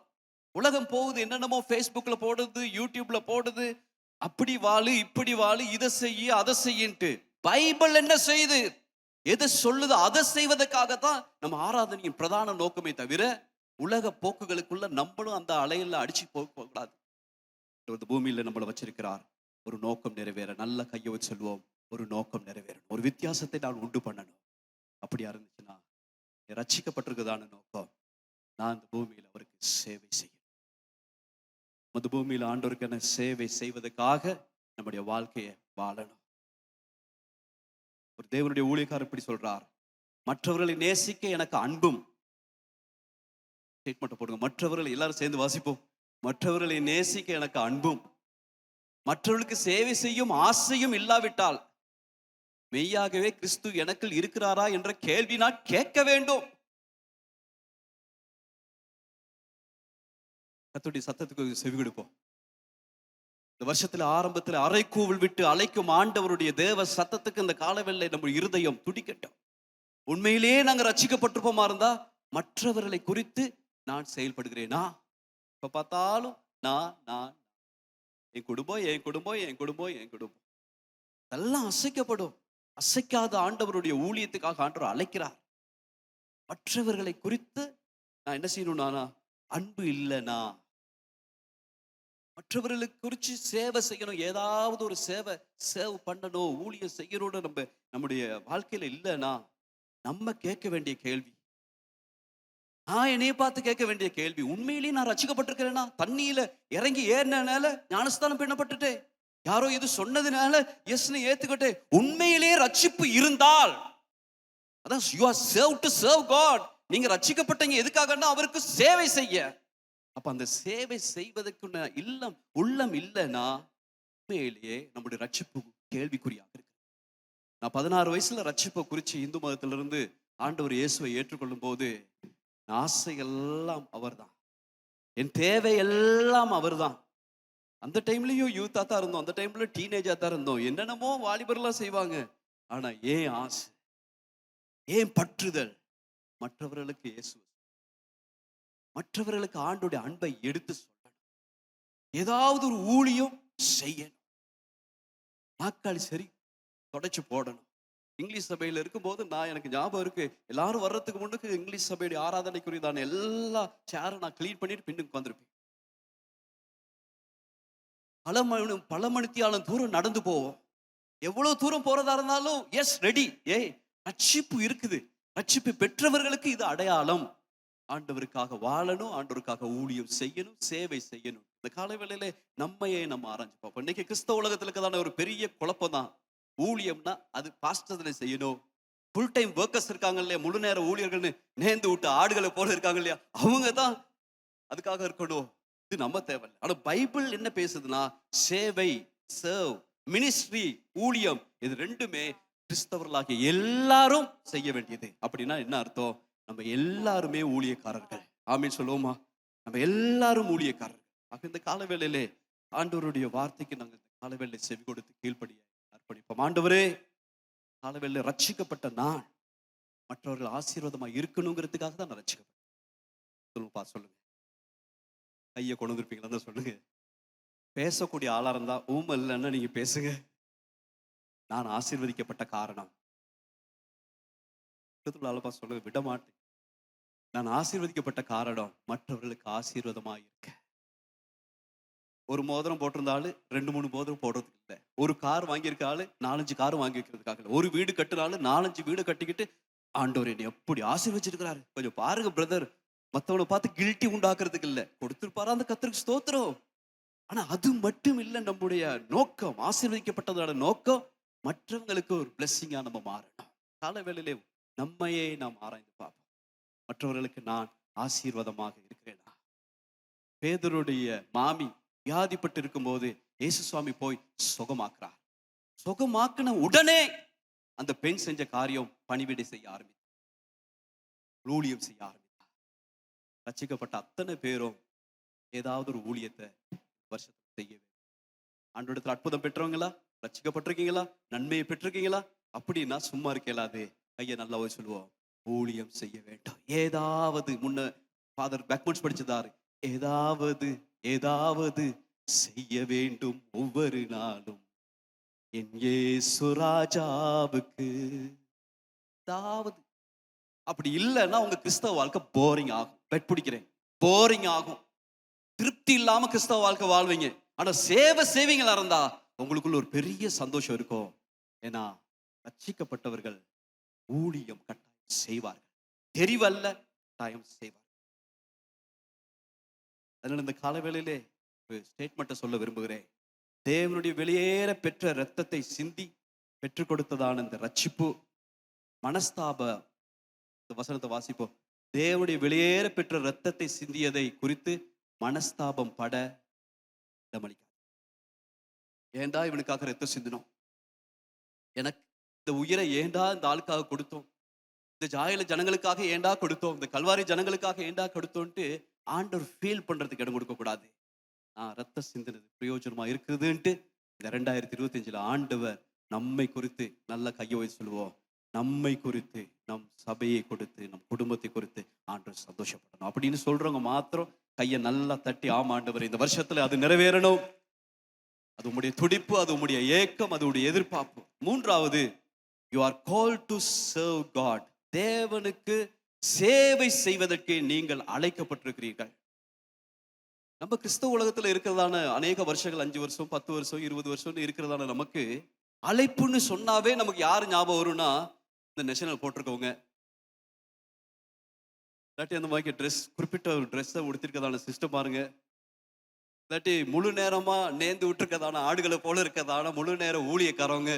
உலகம் போகுது, என்னென்னமோ ஃபேஸ்புக்ல போடுது, யூடியூப்ல போடுது, அப்படி வாழு இப்படி வாழு, இதை செய்ய அதை செய்யின்ட்டு. பைபிள் என்ன செய்யுது, எதை சொல்லுது, அதை செய்வதற்காகத்தான் நம்ம ஆராதனையின் பிரதான நோக்கமே தவிர உலக போக்குகளுக்குள்ள நம்மளும் அந்த அலையில அடிச்சு போகக்கூடாது. இந்த பூமியில நம்மளை வச்சிருக்கிறார் ஒரு நோக்கம் நிறைவேற. நல்ல கையை வச்சு சொல்லுவோம், ஒரு நோக்கம் நிறைவேறணும், ஒரு வித்தியாசத்தை நான் உண்டு பண்ணணும். அப்படியா இருந்துச்சுன்னா ரட்சிக்கப்பட்டிருக்குதான நோக்கம், நான் இந்த பூமியில அவருக்கு சேவை செய்யணும். இந்த பூமியில ஆண்டவருக்கான சேவை செய்வதற்காக நம்முடைய வாழ்க்கையை வாழணும். ஒரு தேவனுடைய ஊழியக்காரர் இப்படி சொல்றார், மற்றவர்களை நேசிக்க எனக்கு அன்பும், ஸ்டேட்மெண்ட் போடுங்க, மற்றவர்களை எல்லாரும் சேர்ந்து வாசிப்போம், மற்றவர்களை நேசிக்க எனக்கு அன்பும் மற்றவர்களுக்கு சேவை செய்யும் ஆசையும் இல்லாவிட்டால் மெய்யாகவே கிறிஸ்து எனக்குள் இருக்கிறாரா என்ற கேள்வி நான் கேட்க வேண்டும். கர்த்தருடைய சத்தத்துக்கு செவி கொடுப்போம். இந்த வருஷத்துல ஆரம்பத்துல அறைக்கூவல் விட்டு அழைக்கும் ஆண்டவருடைய தேவ சத்தத்துக்கு இந்த காலவெல்லை நம்ம இருதயம் துடிக்கட்டும். உண்மையிலேயே நாங்க ரட்சிக்கப்பட்டிருப்போமா இருந்தா மற்றவர்களை குறித்து நான் செயல்படுகிறேனா? இப்ப பார்த்தாலும் நான் என் குடும்பம் என் குடும்பம் என் குடும்பம் என் குடும்பம் எல்லாம் அசைக்கப்படும். அசைக்காத ஆண்டவருடைய ஊழியத்துக்காக ஆண்டவர் அழைக்கிறார். மற்றவர்களை குறித்து நான் என்ன செய்யணும்னா, அன்பு இல்லைனா மற்றவர்களுக்கு குறித்து சேவை செய்யணும், ஏதாவது ஒரு சேவை பண்ணணும், ஊழியம் செய்யணும்னு நம்முடைய வாழ்க்கையில இல்லைன்னா நம்ம கேட்க வேண்டிய கேள்வி, நான் என்னைய பார்த்து கேட்க வேண்டிய கேள்வி, உண்மையிலேயே நான் ரட்சிக்கப்பட்டிருக்கிறேனா? தண்ணியில இறங்கி ஏறினால ஞானஸ்தானம் பண்ணப்பட்டுட்டே, யாரோ இது சொன்னதுனால எஸ்னு ஏத்துக்கிட்டே, உண்மையிலேயே ரட்சிப்பு இருந்தால் அதான் you are saved to serve God. நீங்க ரட்சிக்கப்பட்டீங்க எதுக்காகன்னா அவருக்கு சேவை செய்ய. அப்ப அந்த சேவை செய்வதற்கு உள்ளம் இல்லைன்னா உண்மையிலேயே நம்முடைய ரட்சிப்பு கேள்விக்குறியாக இருக்கு. நான் 16 வயசுல ரட்சிப்பை குறிச்சு இந்து மதத்திலிருந்து ஆண்டவர் இயேசுவை ஏற்றுக்கொள்ளும் போது ஆசை எல்லாம் அவர்தான், என் தேவை எல்லாம் அவர்தான். அந்த டைம்லயும் யூத்தா தான் இருந்தோம், அந்த டைம்ல டீனேஜா தான் இருந்தோம், என்னென்னமோ வாலிபர்லாம் செய்வாங்க. ஆனா ஏன் ஆசை, ஏன் பற்றுதல், மற்றவர்களுக்கு இயேசு, மற்றவர்களுக்கு ஆண்டோடைய அன்பை எடுத்து சொல்லணும், ஏதாவது ஒரு ஊழியம் செய்யணும், நாக்காளி சரி தொடச்சு போடணும். இங்கிலீஷ் சபையில இருக்கும்போது எனக்கு ஞாபகம் இருக்கு, எல்லாரும் வர்றதுக்கு முன்னுக்கு இங்கிலீஷ் சபையுடைய ஆராதனைக்குரியதான எல்லா சேரும் நான் கிளீன் பண்ணிட்டு பின்னுக்கு வந்திருப்பேன். பல மணித்தியாலும் தூரம் நடந்து போவோம். எவ்வளவு தூரம் போறதா இருந்தாலும் எஸ் ரெடி, ரட்சிப்பு இருக்குது, ரட்சிப்பு பெற்றவர்களுக்கு இது அடையாளம். ஆண்டவருக்காக வாழணும், ஆண்டவருக்காக ஊழியம் செய்யணும், சேவை செய்யணும். இந்த காலவேளையில நம்மையே நம்ம ஆராய்ச்சி பார்ப்போம். இன்னைக்கு கிறிஸ்தவ உலகத்துல இருக்கதான ஒரு பெரிய குழப்பம் தான், ஊழியம்னா அது பாஸ்டர்ல செய்யணும், ஃபுல் டைம் ஒர்க்கர்ஸ் இருக்காங்க இல்லையா, முழு நேர ஊழியர்கள்னு நேர்ந்து விட்டு ஆடுகளை போல இருக்காங்க இல்லையா, அவங்க தான் அதுக்காக இருக்கணும். இது நம்ம தேவையில்லை. ஆனா பைபிள் என்ன பேசுதுன்னா, சேவை, சர்வ், மினிஸ்ட்ரி, ஊழியம், இது ரெண்டுமே கிறிஸ்தவர்களாகிய எல்லாரும் செய்ய வேண்டியது. அப்படின்னா என்ன அர்த்தம்? நம்ம எல்லாருமே ஊழியக்காரர்கள். ஆமீன் சொல்லுவோமா? நம்ம எல்லாரும் ஊழியக்காரர்கள். ஆக இந்த காலவேளையிலே ஆண்டவருடைய வார்த்தைக்கு நாங்கள் இந்த காலவேளை செவி கொடுத்து கீழ்ப்படிய அர்ப்பணிப்போம். ஆண்டவரே, காலவேளை ரட்சிக்கப்பட்ட நான் மற்றவர்கள் ஆசீர்வாதமா இருக்கணுங்கிறதுக்காக தான் நான் ரட்சிக்கப்பட்டேன். சொல்லுப்பா, சொல்லுங்க. கையை கொண்டு வந்துருப்பீங்களா தான் சொல்லுங்க. பேசக்கூடிய ஆளா இருந்தா ஊமை இல்லைன்னா நீங்க பேசுங்க. நான் ஆசீர்வதிக்கப்பட்ட காரணம் சொல்லுங்க, விட மாட்டேன். நான் ஆசீர்வதிக்கப்பட்ட காரணம் மற்றவர்களுக்கு ஆசீர்வாதமா இருக்க. ஒரு மோதிரம் போட்டிருந்தாலும் 2-3 மோதிரம் போடுறதுக்கு இல்லை. ஒரு கார் வாங்கியிருக்காலும் 4-5 கார் வாங்கி வைக்கிறதுக்காக இல்லை. ஒரு வீடு கட்டினாலும் 4-5 வீடு கட்டிக்கிட்டு ஆண்டவர் என்னை எப்படி ஆசீர்வச்சிருக்கிறாரு கொஞ்சம் பாருங்க பிரதர். மற்றவனை பார்த்து கில்ட்டி உண்டாக்குறதுக்கு இல்லை, கொடுத்துருப்பாரா அந்த கர்த்தருக்கு ஸ்தோத்திரம். ஆனா அது மட்டும் இல்லை நம்முடைய நோக்கம், ஆசீர்வதிக்கப்பட்டதோட நோக்கம் மற்றவங்களுக்கு ஒரு பிளெஸ்ஸிங்கா நம்ம மாறணும். காலவேளையிலே நம்மையே நாம் ஆராய்ந்து பார்ப்போம். மற்றவர்களுக்கு நான் ஆசீர்வாதமாக இருக்கிறேனா? பேதுருடைய மாமி வியாதிப்பட்டு இருக்கும்போது இயேசு சுவாமி போய் சுகமாக்குறார். சுகமாக்குன உடனே அந்த பெண் செஞ்ச காரியம் பணிவிடை செய்ய ஆரம்பித்தார், ஊழியம் செய்ய ஆரம்பித்தார். ரட்சிக்கப்பட்ட அத்தனை பேரும் ஏதாவது ஒரு ஊழியத்தை வருஷத்துல செய்ய வேண்டும். ஆண்டவரிடத்துல அற்புதம் பெற்றவங்களா, ரட்சிக்கப்பட்டிருக்கீங்களா? நன்மையை பெற்றிருக்கீங்களா? அப்படின்னா சும்மா இருக்கலாது. கையை நல்லா சொல்லுவோம். ஊழியம் செய்ய வேண்டும். ஏதாவது முன்ன ஃபாதர் பேக்மன்ஸ் படிச்சதாரு. ஏதாவது ஏதாவது செய்ய வேண்டும் ஒவ்வொரு நாளும் என் இயேசு ராஜாவுக்கு. ஏதாவது. அப்படி இல்லைன்னா உங்க கிறிஸ்தவ வாழ்க்கை போரிங் ஆகும். பெட் பிடிக்கிறேன், போரிங் ஆகும். திருப்தி இல்லாம கிறிஸ்தவ வாழ்க்கை வாழ்வீங்க. ஆனா சேவை செய்வீங்களா இருந்தா உங்களுக்குள்ள ஒரு பெரிய சந்தோஷம் இருக்கும். ஏன்னா ரட்சிக்கப்பட்டவர்கள் ஊழியம் கட்டாயம் செய்வார்கள். தெரிவல்ல, கட்டாயம் செய்வார்கள். அதனால இந்த காலவேளையிலே ஒரு ஸ்டேட்மெண்ட்டை சொல்ல விரும்புகிறேன். தேவனுடைய வெளியேற பெற்ற இரத்தத்தை சிந்தி பெற்றுக் கொடுத்ததான இந்த ரட்சிப்பு மனஸ்தாப, இந்த வசனத்தை வாசிப்போம். தேவனுடைய வெளியேற பெற்ற இரத்தத்தை சிந்தியதை குறித்து மனஸ்தாபம் பட இடமளிக்காது. ஏண்டா இவனுக்காக ரத்தம் சிந்தினோம், எனக்கு இந்த உயிரை ஏண்டா இந்த ஆளுக்காக கொடுத்தோம், இந்த ஜாயில ஜனங்களுக்காக ஏண்டா கொடுத்தோம், இந்த கல்வாரி ஜனங்களுக்காக ஏண்டா கொடுத்தோன்ட்டு ஆண்டவர் ஃபீல் பண்றதுக்கு இடம் கொடுக்க கூடாது. ரத்தம் சிந்தினது பிரயோஜனமா இருக்குதுன்ட்டு இந்த 2025 ஆண்டவர் நம்மை குறித்து நல்ல கையை வச்சு சொல்லுவோம். நம்மை குறித்து, நம் சபையை கொடுத்து, நம் குடும்பத்தை குறித்து ஆண்டவர் சந்தோஷப்படணும் அப்படின்னு சொல்றவங்க மாத்திரம் கையை நல்லா தட்டி, ஆமா ஆண்டவர் இந்த வருஷத்துல அது நிறைவேறணும். அது உம்முடைய துடிப்பு, அது உம்முடைய ஏக்கம், அது உடைய எதிர்பார்ப்பு. மூன்றாவது, you are called to serve God. தேவனுக்கு சேவை செய்வதற்கு நீங்கள் அழைக்கப்பட்டிருக்கிறீர்கள். நம்ம கிறிஸ்தவ உலகத்துல இருக்கிறதான அநேக வருஷங்கள், 5 வருஷம் 10 வருஷம் 20 வருஷம் இருக்கிறதான நமக்கு அழைப்புன்னு சொன்னாவே நமக்கு யாரு ஞாபகம் வரும்னா, இந்த நேஷனல் போட்டிருக்கவங்க, இல்லாட்டி அந்த மாதிரி ட்ரெஸ், குறிப்பிட்ட ஒரு ட்ரெஸ்ஸை உடுத்திருக்கதான சிஸ்டம் பாருங்க, இல்லாட்டி முழு நேரமா நேர்ந்து விட்டுருக்கதான ஆடுகளை போல இருக்கதான முழு நேர ஊழியக்காரவங்க,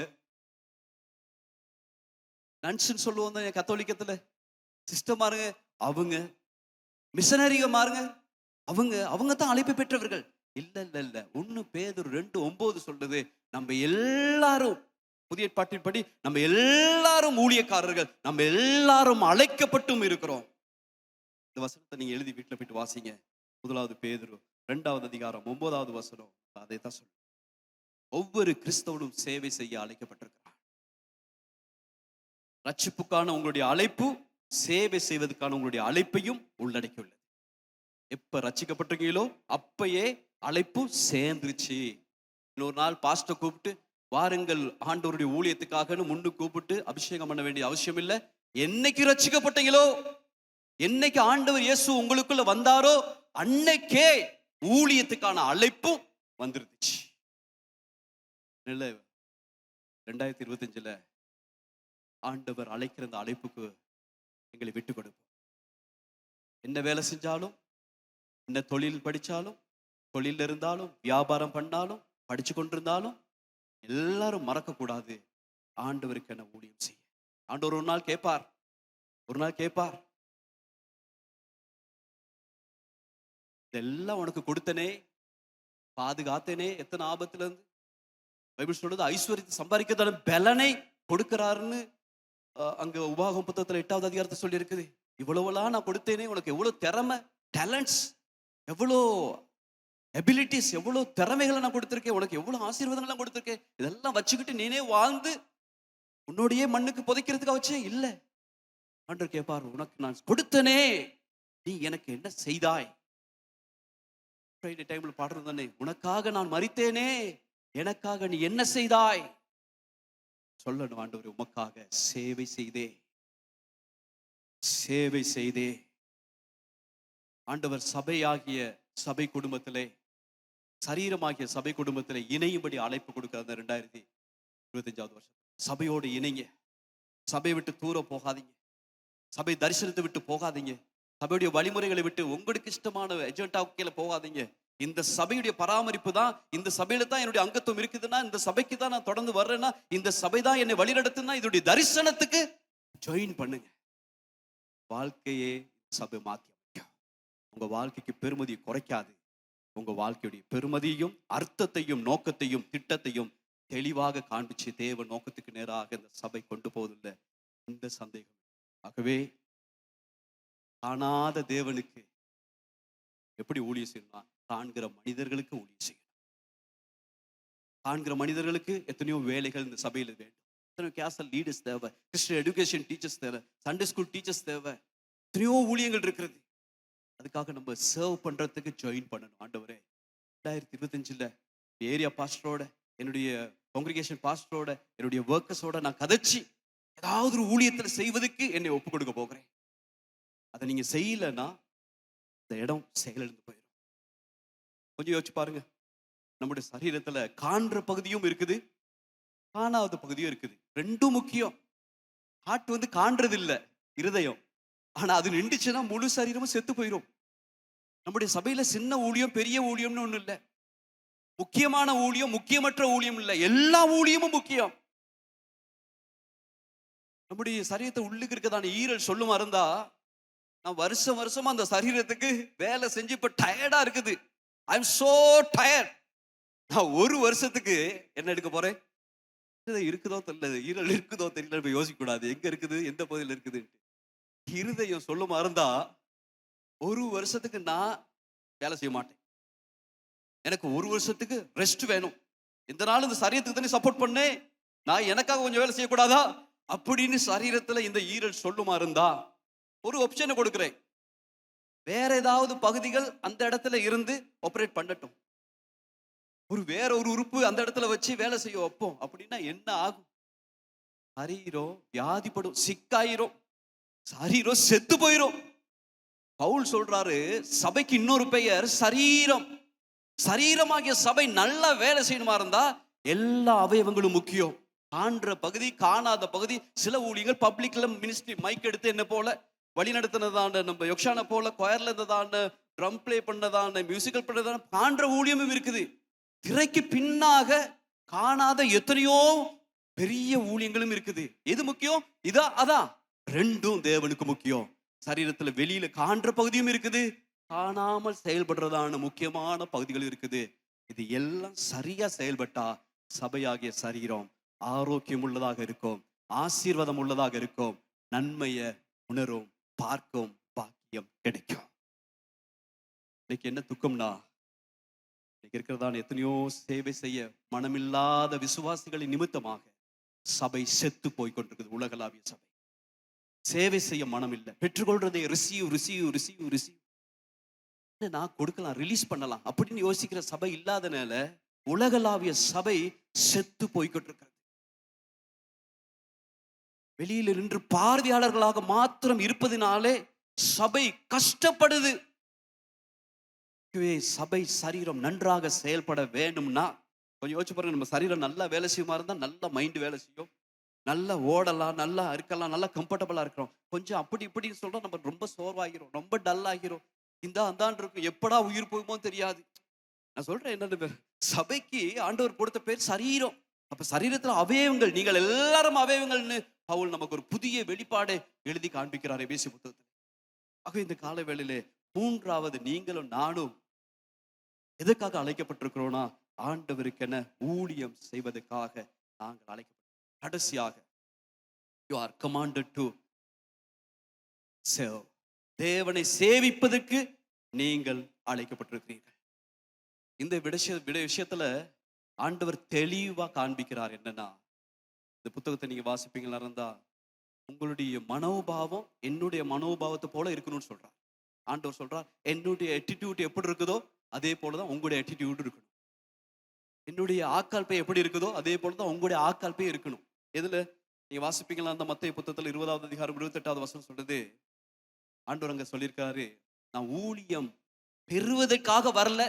நன்ஸ்ன்னு சொல்லுவோம் என் கத்தோலிக்கத்துல சிஸ்டம் பாருங்க, அவங்க மிஷனரிக மாறுங்க, அவங்க தான் அழைப்பு பெற்றவர்கள். இல்ல 1 பேதுரு 2:9 சொல்றது, நம்ம எல்லாரும் புதிய ஏற்பாட்டின்படி நம்ம எல்லாரும் ஊழியக்காரர்கள், நம்ம எல்லாரும் அழைக்கப்பட்டும் இருக்கிறோம். இந்த வசனத்தை நீங்க எழுதி வீட்டுல போயிட்டு வாசிங்க. 1 பேதுரு 2 அதிகாரம் 9வது வசனம் அதை தான் சொல்லும். ஒவ்வொரு கிறிஸ்தவனும் சேவை செய்ய அழைக்கப்பட்டிருக்கிறார். ரட்சிப்புக்கான உங்களுடைய அழைப்பு சேவை செய்வதற்கான உங்களுடைய அழைப்பையும் உள்ளடக்கியுள்ளது. எப்ப ரட்சிக்கப்பட்டிருக்கீங்களோ அப்பயே அழைப்பு சேர்ந்துருச்சு. இன்னொரு நாள் பாஸ்டர் கூப்பிட்டு வாருங்கள் ஆண்டவருடைய ஊழியத்துக்காக முன்னு கூப்பிட்டு அபிஷேகம் பண்ண வேண்டிய அவசியம் இல்லை. என்னைக்கு ரட்சிக்கப்பட்டீங்களோ, என்னைக்கு ஆண்டவர் இயேசு உங்களுக்குள்ள வந்தாரோ அன்னைக்கே ஊழியத்துக்கான அழைப்பு வந்துருந்துச்சு. 2025 ஆண்டவர் அழைக்கிற அந்த அழைப்புக்கு எங்களை விட்டு கொடுப்போம். என்ன வேலை செஞ்சாலும், என்ன தொழில் படிச்சாலும், தொழில் இருந்தாலும், வியாபாரம் பண்ணாலும், படிச்சு கொண்டிருந்தாலும் எல்லாரும் மறக்க கூடாது, ஆண்டவருக்கு என்ன ஊழியம் செய்ய. ஆண்டவர் ஒரு நாள் கேட்பார், இதெல்லாம் உனக்கு கொடுத்தனே, பாதுகாத்தனே, எத்தனை ஆபத்துல இருந்து. பைபிள் சொல்றது ஐஸ்வர்யத்தை சம்பாதிக்கிறதான பலனை கொடுக்கிறாருன்னு அங்க உபாகம் புத்தகத்துல 8வது அதிகாரத்தை சொல்லி இருக்குது. இவ்வளவுலாம் நான் கொடுத்தேனே, உனக்கு எவ்வளவு திறமை, டேலண்ட்ஸ், எவ்வளோ எபிலிட்டிஸ், எவ்வளவு திறமைகளை நான் கொடுத்திருக்கேன், உனக்கு எவ்வளவு ஆசீர்வாதங்கள்லாம் கொடுத்திருக்கேன், இதெல்லாம் வச்சுக்கிட்டு நீனே வாழ்ந்து உன்னோடையே மண்ணுக்கு புதைக்கிறதுக்காக வச்சே இல்ல. ஆண்டவர் கேட்பார், உனக்கு நான் கொடுத்தனே, நீ எனக்கு என்ன செய்தாய். ஃப்ரைடே டைம்ல பாடுறது தானே, உனக்காக நான் மரித்தேனே, எனக்காக நீ என்ன செய்தாய் சொல்லணும். ஆண்டவர் உமக்காக சேவை செய்தே. ஆண்டவர் சபையாகிய சபை குடும்பத்திலே, சரீரமாகிய சபை குடும்பத்திலே இணையும்படி அழைப்பு கொடுக்கிறார். 2025 வருஷம் சபையோடு இணைங்க. சபையை விட்டு தூரம் போகாதீங்க, சபை தரிசனத்தை விட்டு போகாதீங்க, சபையுடைய வழிமுறைகளை விட்டு உங்களுக்கு இஷ்டமான எஜெண்டாவுக்கு போகாதீங்க. இந்த சபையுடைய பராமரிப்பு தான், இந்த சபையில தான் என்னுடைய அங்கத்துவம் இருக்குதுன்னா, இந்த சபைக்கு தான் நான் தொடர்ந்து வர்றேன்னா, இந்த சபை தான் என்னை வழிநடத்துனா, இதோடைய தரிசனத்துக்கு ஜாயின் பண்ணுங்க. வாழ்க்கையே சபை மாத்தி அமைக்கும். உங்க வாழ்க்கைக்கு பெருமதியை குறைக்காது. உங்க வாழ்க்கையுடைய பெருமதியையும் அர்த்தத்தையும் நோக்கத்தையும் திட்டத்தையும் தெளிவாக காண்பிச்சு தேவ நோக்கத்துக்கு நேராக இந்த சபை கொண்டு போவதில்லை, இந்த சந்தேகம். ஆகவே காணாத தேவனுக்கு எப்படி ஊழியம் செய்யணும், காண்கிற மனிதர்களுக்கு ஊழியம் செய்யணும். காண்கிற மனிதர்களுக்கு எத்தனையோ வேலைகள் இந்த சபையில் வேண்டும். எத்தனையோ கேஸ்டல் லீடர்ஸ் தேவை, கிறிஸ்டியன் எஜுகேஷன் டீச்சர்ஸ் தேவை, சண்டே ஸ்கூல் டீச்சர்ஸ் தேவை, எத்தனையோ ஊழியங்கள் இருக்கிறது. அதுக்காக நம்ம சர்வ் பண்றதுக்கு ஜாயின் பண்ணணும். ஆண்டவரே 2025 ஏரியா பாஸ்டரோட, என்னுடைய காங்கிரிகேஷன் பாஸ்டரோட, என்னுடைய ஒர்க்கர்ஸோட நான் கதைச்சி ஏதாவது ஒரு ஊழியத்தில் செய்வதற்கு என்னை ஒப்பு கொடுக்க போகிறேன். அதை நீங்க செய்யலைன்னா இந்த இடம் செயலிழந்து போயிடும். கொஞ்சம் யோசிச்சு பாருங்க. நம்முடைய சரீரத்துல காண்ற பகுதியும் இருக்குது, காணாத பகுதியும் இருக்குது. ரெண்டும் முக்கியம். ஹார்ட் காண்றது இல்ல, இருதயம். ஆனா அது நின்றுச்சுன்னா முழு சரீரமும் செத்து போயிடும். நம்முடைய சபையில சின்ன ஊழியம் பெரிய ஊழியம்னு ஒண்ணு இல்லை. முக்கியமான ஊழியம் முக்கியமற்ற ஊழியம் இல்லை, எல்லா ஊழியமும் முக்கியம். நம்முடைய சரீரத்தை உள்ளுக்கு இருக்கதான ஈரல் சொல்லுமா இருந்தா, நான் வருஷம் வருஷமா அந்த சரீரத்துக்கு வேலை செஞ்சு இப்ப டயர்டா இருக்குது. I am so tired. நான் ஒரு வருஷத்துக்கு என்ன எடுக்க போறேன்? இருக்குதோ தெரியல, ஈரல் இருக்குதோ தெரியல, யோசிக்க கூடாது எங்க இருக்குது, எந்த பகுதியில் இருக்குது. இருதயம் சொல்லுமா இருந்தா, ஒரு வருஷத்துக்கு நான் வேலை செய்ய மாட்டேன். எனக்கு ஒரு வருஷத்துக்கு ரெஸ்ட் வேணும். இந்த நாள் இந்த சரீரத்துக்கு தானே சப்போர்ட் பண்ணேன், நான் எனக்காக கொஞ்சம் வேலை செய்யக்கூடாதா அப்படின்னு சரீரத்துல இந்த ஈரல் சொல்லுமா இருந்தா, ஒரு ஆப்ஷனை கொடுக்கிறேன். வேற ஏதாவது பகுதிகள் அந்த இடத்துல இருந்து ஆபரேட் பண்ணட்டும். வேற ஒரு உறுப்பு அந்த இடத்துல வச்சு வேலை செய்ய வைப்போம். அப்படின்னா என்ன ஆகும்? சரீரம் வியாதிப்படும், சிக்காயிரும், சரீரம் செத்து போயிரும். பவுல் சொல்றாரு, சபைக்கு இன்னொரு பெயர் சரீரம். சரீரமாகிய சபை நல்லா வேலை செய்யணுமா இருந்தா எல்லா அவயவங்களும் முக்கியம். காண்ற பகுதி காணாத பகுதி. சில ஊழியர்கள் பப்ளிக்ல மினிஸ்ட்ரி மைக் எடுத்து என்ன போல வழி நடத்தினதான, நம்ம யக்ஷான போல கொயர்ல இருந்ததான, ட்ரம் பிளே பண்ணதான, மியூசிக்கல் பண்ணதான காண்ற ஊழியமும் இருக்குது. திரைக்கு பின்னாக காணாத எத்தனையோ பெரிய ஊழியங்களும் இருக்குது. எது முக்கியம்? இதா அதான்? ரெண்டும் தேவனுக்கு முக்கியம். சரீரத்துல வெளியில காண்ற பகுதியும் இருக்குது, காணாமல் செயல்படுறதான முக்கியமான பகுதிகள் இருக்குது. இது எல்லாம் சரியா செயல்பட்டா சபையாகிய சரீரம் ஆரோக்கியம் உள்ளதாக இருக்கும், ஆசீர்வாதம் உள்ளதாக இருக்கும், நன்மைய உணரும், பார்க்கும் பாக்கியம் கிடைக்கும். இன்னைக்கு என்ன துக்கம்னா, இன்னைக்கு இருக்கிறதான எத்தனையோ சேவை செய்ய மனமில்லாத விசுவாசிகளின் நிமித்தமாக சபை செத்து போய் கொண்டிருக்குது. உலகளாவிய சபை சேவை செய்ய மனம் இல்லை. பெற்றுக்கொள்றதை ரிசீவ் ரிசீவ் ரிசீவ் ரிசீவ், நான் கொடுக்கலாம், ரிலீஸ் பண்ணலாம் அப்படின்னு யோசிக்கிற சபை இல்லாதனால உலகளாவிய சபை செத்து போய்கொண்டிருக்கிறது. வெளியில நின்று பார்வையாளர்களாக மாத்திரம் இருப்பதினாலே சபை கஷ்டப்படுது. சபை சரீரம் நன்றாக செயல்பட வேணும்னா கொஞ்சம் யோசிச்சு பாருங்க. நம்ம சரீரம் நல்லா வேலை செய்யுமா இருந்தா நல்லா மைண்ட் வேலை செய்யும், நல்லா ஓடலாம், நல்லா இருக்கலாம், நல்லா கம்ஃபர்டபுளா இருக்கிறோம். கொஞ்சம் அப்படி இப்படின்னு சொல்றோம், நம்ம ரொம்ப சோர்வாகிறோம், ரொம்ப டல் ஆகிறோம், இந்த அந்தாண்டு இருக்கும், எப்படா உயிர் போகுமோ தெரியாது. நான் சொல்றேன் என்னன்னு, சபைக்கு ஆண்டவர் கொடுத்த பேர் சரீரம். அப்ப சரீரத்துல அவயவங்கள், நீங்கள் எல்லாரும் அவயவங்கள்னு பவுல் நமக்கு ஒரு புதிய வெளிப்பாடை எழுதி காண்பிக்கிறார் எபேசிய புத்தகத்தில். ஆக இந்த கால வேளையிலே மூன்றாவது நீங்களும் நானும் எதுக்காக அழைக்கப்பட்டிருக்கிறோம்னா, ஆண்டவருக்கென ஊழியம் செய்வதற்காக நாங்கள் அழைக்கப்பட்டோம். கடைசியாக you are commanded to serve. தேவனை சேவிப்பதற்கு நீங்கள் அழைக்கப்பட்டிருக்கிறீர்கள். இந்த விஷயத்துல ஆண்டவர் தெளிவா காண்பிக்கிறார். என்னன்னா, இந்த புத்தகத்தை நீங்க வாசிப்பீங்களா இருந்தா, உங்களுடைய மனோபாவம் என்னுடைய மனோபாவத்தை போல இருக்கணும்னு சொல்றார். ஆண்டவர் சொல்றார், என்னுடைய ஆட்டிடியூட் எப்படி இருக்குதோ அதே போலதான் உங்களுடைய ஆட்டிடியூட் இருக்கணும். என்னுடைய ஆக்கால்பை எப்படி இருக்குதோ அதே போலதான் உங்களுடைய ஆக்கால்பை இருக்கணும். எதுல நீங்க வாசிப்பீங்களா அந்த மத்தேயு புத்தகத்துல 20வது அதிகாரம் 28வது வசனம் சொல்றது, ஆண்டவர் அங்க சொல்லியிருக்காரு, நான் ஊழியம் பெறுவதற்காக வரல.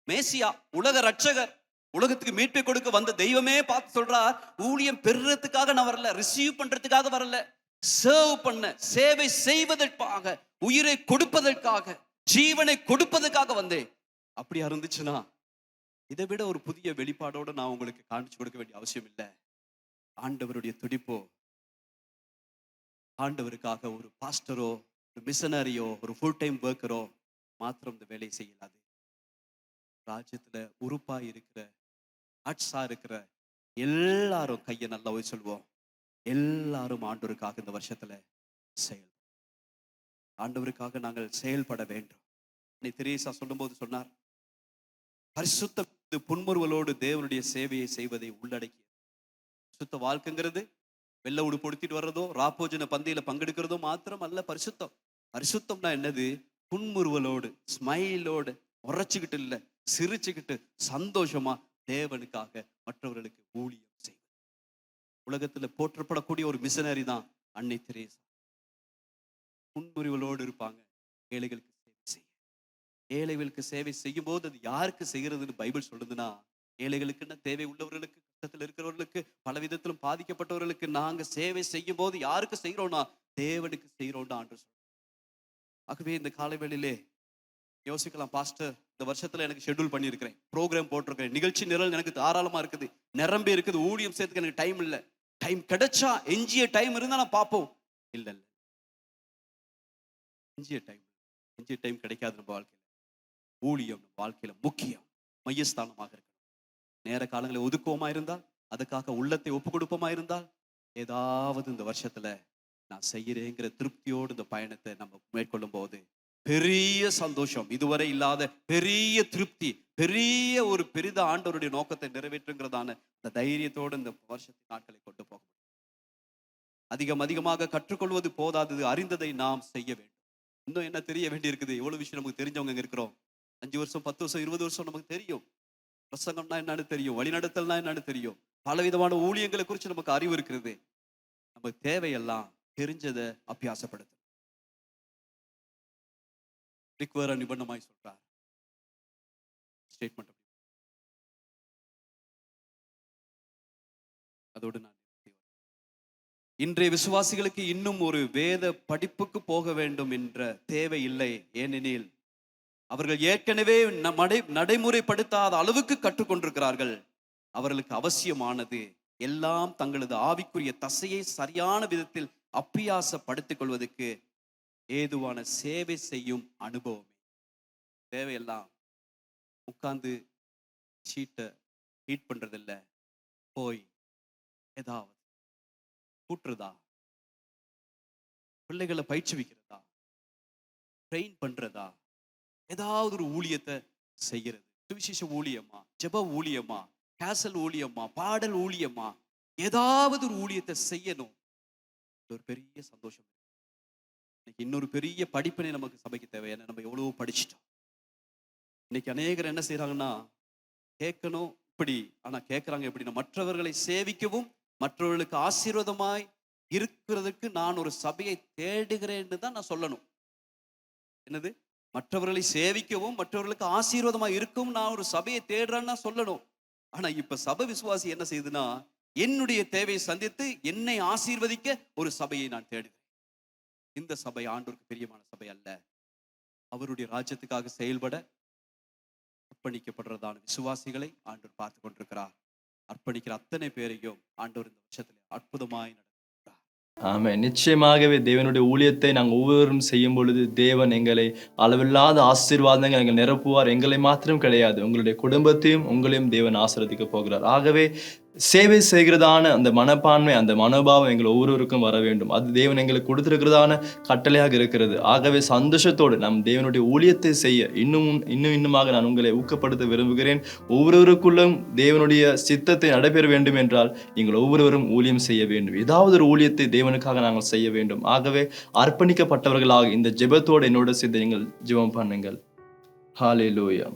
மேசியா உலக ரட்சகர், உலகத்துக்கு மீட்பை கொடுக்க வந்த தெய்வமே பார்த்து சொல்றார், ஊழியம் பெறுறதுக்காக நான் வரல, ரிசீவ் பண்றதுக்காக வரல, சர்வ் பண்ண, சேவை செய்வதற்காக, உயிரை கொடுப்பதற்காக, ஜீவனை கொடுப்பதற்காக வந்தேன். அப்படியா இருந்துச்சுன்னா இதை விட ஒரு புதிய வெளிப்பாடோட நான் உங்களுக்கு காண்பிச்சு கொடுக்க வேண்டிய அவசியம் இல்லை. ஆண்டவருடைய துடிப்போ, ஆண்டவருக்காக ஒரு பாஸ்டரோ, ஒரு மிஷனரியோ, ஒரு ஃபுல் டைம் ஒர்க்கரோ மாத்திரம் இந்த வேலையை செய்யலாது. ராஜ்யத்துல உறுப்பா இருக்கிற, ஆட்சா இருக்கிற எல்லாரும் கையை நல்லா போய் சொல்வோம், எல்லாரும் ஆண்டவருக்காக இந்த வருஷத்துல செயல், ஆண்டவருக்காக நாங்கள் செயல்பட வேண்டும். தெரேசா சொல்லும் போது சொன்னார், பரிசுத்தம் புன்முறுவலோடு தேவனுடைய சேவையை செய்வதை உள்ளடக்கிய சுத்த வாழ்க்கைங்கிறது வெள்ளை உடுப்பு உடுத்திட்டு வர்றதோ ராப்போஜன பந்தியில பங்கெடுக்கிறதோ மாத்திரம் அல்ல பரிசுத்தம். பரிசுத்தம்னா என்னது? புன்முறுவலோடு, ஸ்மைலோடு, உரைச்சுக்கிட்டு இல்லை, சிரிச்சுக்கிட்டு சந்தோஷமா தேவனுக்காக மற்றவர்களுக்கு ஊழியம் செய்வது. உலகத்துல போற்றப்படக்கூடிய ஒரு மிஷனரி தான் அன்னை தெரேசா. புன்முறுவலோடு இருப்பாங்க. ஏழைகளுக்கு சேவை செய்ய, ஏழைகளுக்கு சேவை செய்யும் போது அது யாருக்கு செய்கிறதுன்னு பைபிள் சொல்லுதுன்னா, ஏழைகளுக்குன்னா தேவை உள்ளவர்களுக்கு, கஷ்டத்தில் இருக்கிறவர்களுக்கு, பல விதத்திலும் பாதிக்கப்பட்டவர்களுக்கு நாங்க சேவை செய்யும் போது யாருக்கு செய்யறோம்னா தேவனுக்கு செய்யறோம்னு ஆண்டவர் சொல்றார். ஆகவே இந்த காலைவேளையிலே யோசிக்கலாம், பாஸ்டர் இந்த வருஷத்துல எனக்கு ஷெட்யூல் பண்ணியிருக்கிறேன், ப்ரோக்ராம் போட்டிருக்கிறேன், நிகழ்ச்சி நிரல் எனக்கு தாராளமா இருக்குது, நிரம்பி இருக்குது, ஊழியம் சேர்த்துக்க எனக்கு டைம் இல்லை. டைம் கிடைச்சா எஞ்சிய டைம் இருந்தா நான் பார்ப்போம். இல்ல இல்ல, எஞ்சிய டைம் கிடைக்காது. நம்ம வாழ்க்கையில ஊழியம் நம்ம வாழ்க்கையில முக்கியம், மையஸ்தானமாக இருக்கணும். நேர காலங்களை ஒதுக்குவோமா இருந்தால், அதுக்காக உள்ளத்தை ஒப்பு கொடுப்போமா இருந்தால், ஏதாவது இந்த வருஷத்துல நான் செய்யறேங்கிற திருப்தியோடு இந்த பயணத்தை நம்ம மேற்கொள்ளும் போது பெரிய சந்தோஷம், இதுவரை இல்லாத பெரிய திருப்தி, பெரிய ஒரு பெரித ஆண்டவருடைய நோக்கத்தை நிறைவேற்றுங்கிறதான இந்த தைரியத்தோடு இந்த வருஷத்தின் நாட்களை கொண்டு போக முடியும். அதிகமாக கற்றுக்கொள்வது போதாதது, அறிந்ததை நாம் செய்ய வேண்டும். இன்னும் என்ன தெரிய வேண்டி இருக்குது? எவ்வளவு விஷயம் நமக்கு தெரிஞ்சவங்க இருக்கிறோம். 5 வருஷம் 10 வருஷம் 20 வருஷம் நமக்கு தெரியும். பிரசங்கம்னா என்னன்னு தெரியும், வழிநடத்தல்னா என்னன்னு தெரியும், பலவிதமான ஊழியங்களை குறித்து நமக்கு அறிவு இருக்கிறது. நம்ம தேவையெல்லாம் தெரிஞ்சதை அபியாசப்படுத்து. ரிக்வர நிபந்தமாய் சொல்றார் ஸ்டேட்மெண்ட். அதோடு நான் இன்றைய விசுவாசிகளுக்கு இன்னும் ஒரு வேத படிப்புக்கு போக வேண்டும் என்ற தேவை இல்லை. ஏனெனில் அவர்கள் ஏற்கனவே நடைமுறைப்படுத்தாத அளவுக்கு கற்றுக்கொண்டிருக்கிறார்கள். அவர்களுக்கு அவசியமானது எல்லாம் தங்களது ஆவிக்குரிய தசையை சரியான விதத்தில் அப்பியாசப்படுத்திக் கொள்வதற்கு ஏதுவான சேவை செய்யும் அனுபவமே. தேவையெல்லாம் உட்கார்ந்து சீட்டை ஹீட் பண்றதில்ல, போய் ஏதாவது கூட்டுறதா, பிள்ளைகளை பயிற்சிவிக்கிறதா, ட்ரெயின் பண்றதா, ஏதாவது ஒரு ஊழியத்தை செய்கிறது. சுவிசேஷ ஊழியமா, ஜெப ஊழியமா, கேசல் ஊழியமா, பாடல் ஊழியமா, ஏதாவது ஒரு ஊழியத்தை செய்யணும். ஒரு பெரிய சந்தோஷம். இன்னைக்கு இன்னொரு பெரிய படிப்பினை நமக்கு சபைக்கு தேவை. ஏன்னா நம்ம எவ்வளவோ படிச்சுட்டோம். இன்னைக்கு அநேகர் என்ன செய்யறாங்கன்னா, கேட்கணும் இப்படி, ஆனா கேட்கறாங்க எப்படின்னா, மற்றவர்களை சேவிக்கவும் மற்றவர்களுக்கு ஆசீர்வாதமாய் இருக்கிறதுக்கு நான் ஒரு சபையை தேடுகிறேன்னு தான் நான் சொல்லணும். என்னது? மற்றவர்களை சேவிக்கவும் மற்றவர்களுக்கு ஆசீர்வாதமாய் இருக்கும் நான் ஒரு சபையை தேடுறேன்னு சொல்லணும். ஆனா இப்ப சபை விசுவாசி என்ன செய்யுதுன்னா, என்னுடைய தேவையை சந்தித்து என்னை ஆசீர்வதிக்க ஒரு சபையை நான் தேடுகிறேன். இந்த சபை ஆண்டவருக்கு பிரியமான சபை அல்ல. அவருடைய ராஜ்யத்துக்காக செயல்பட அர்ப்பணிக்கப்படுறதான விசுவாசிகளை ஆண்டவர் பார்த்து கொண்டிருக்கிறார். அர்ப்பணிக்கிற அத்தனை பேரையும் ஆண்டவர் இந்த வருஷத்துல அற்புதமாய் நடக்கிறார். ஆமென். நிச்சயமாகவே தேவனுடைய ஊழியத்தை நாங்கள் ஒவ்வொருவரும் செய்யும் பொழுது தேவன் எங்களை அளவில்லாத ஆசீர்வாதங்கள் எங்கள் நிரப்புவார். எங்களை மாத்திரம் கிடையாது, உங்களுடைய குடும்பத்தையும் உங்களையும் தேவன் ஆசீர்வதிக்க போகிறார். ஆகவே சேவை செய்கிறதான அந்த மனப்பான்மை, அந்த மனோபாவம் எங்கள் ஒவ்வொருவருக்கும் வர வேண்டும். அது தேவன் எங்களுக்கு கொடுத்திருக்கிறதான கட்டளையாக இருக்கிறது. ஆகவே சந்தோஷத்தோடு நம் தேவனுடைய ஊழியத்தை செய்ய இன்னுமாக நான் உங்களை ஊக்கப்படுத்த விரும்புகிறேன். ஒவ்வொருவருக்குள்ளும் தேவனுடைய சித்தத்தை நடைபெற வேண்டும் என்றால் நீங்கள் ஒவ்வொருவரும் ஊழியம் செய்ய வேண்டும். ஏதாவது ஒரு ஊழியத்தை தேவனுக்காக நாங்கள் செய்ய வேண்டும். ஆகவே அர்ப்பணிக்கப்பட்டவர்களாக இந்த ஜெபத்தோடு என்னோட சேர்ந்து நீங்கள் ஜெபம் பண்ணுங்கள். ஹல்லேலூயா.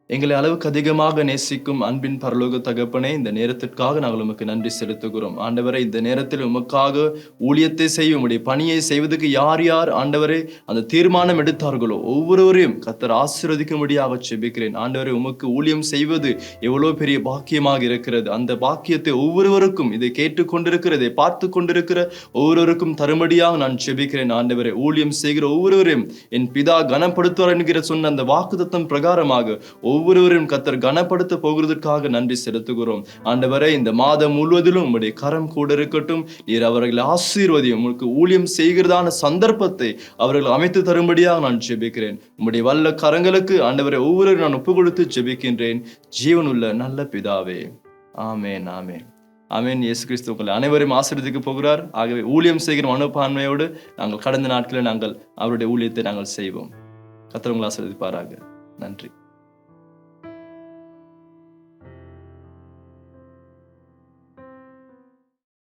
எங்களை அளவுக்கு அதிகமாக நேசிக்கும் அன்பின் பரலோக தகப்பனே, இந்த நேரத்திற்காக நாங்கள் உமக்கு நன்றி செலுத்துகிறோம். ஆண்டவரே, இந்த நேரத்தில் உமக்காக ஊழியத்தை செய்ய, உம்முடைய பணியை செய்வதற்கு யார் யார் ஆண்டவரே அந்த தீர்மானம் எடுத்தார்களோ ஒவ்வொருவரையும் கர்த்தர் ஆசீர்வதிக்கும்படியாக ஜெபிக்கிறேன். ஆண்டவரே, உமக்கு ஊழியம் செய்வது எவ்வளவு பெரிய பாக்கியமாக இருக்கிறது. அந்த பாக்கியத்தை ஒவ்வொருவருக்கும், இதை கேட்டுக்கொண்டிருக்கிற, இதை பார்த்து கொண்டிருக்கிற ஒவ்வொருவருக்கும் தரும்படியாக நான் ஜெபிக்கிறேன். ஆண்டவரே, ஊழியம் செய்கிற ஒவ்வொருவரையும் என் பிதா கனப்படுத்துவார் என்கிற சொன்ன அந்த வாக்குத்தத்தம் பிரகாரமாக ஒவ்வொருவரையும் கர்த்தர் கனப்படுத்த போகிறதற்காக நன்றி செலுத்துகிறோம். ஆண்டவரே, இந்த மாதம் முழுவதிலும் உம்முடைய கரம் கூட இருக்கட்டும். நீர் அவர்களை ஆசீர்வதியும். உங்களுக்கு ஊழியம் செய்கிறதான சந்தர்ப்பத்தை அவர்கள் அமைத்து தரும்படியாக நான் ஜெபிக்கிறேன். உம்முடைய வல்ல கரங்களுக்கு ஆண்டவரை ஒவ்வொருவரும் நான் ஒப்பு கொடுத்து ஜெபிக்கின்றேன். ஜீவனுள்ள நல்ல பிதாவே, ஆமேன், ஆமேன், ஆமேன். இயேசு கிறிஸ்து உங்களை அனைவரையும் ஆசீர்வதிக்க போகிறார். ஆகவே ஊழியம் செய்கிற மனப்பான்மையோடு நாங்கள் கடந்த நாட்களில் நாங்கள் அவருடைய ஊழியத்தை நாங்கள் செய்வோம். கர்த்தர் உங்களை ஆசீர்வதிப்பாராக. நன்றி.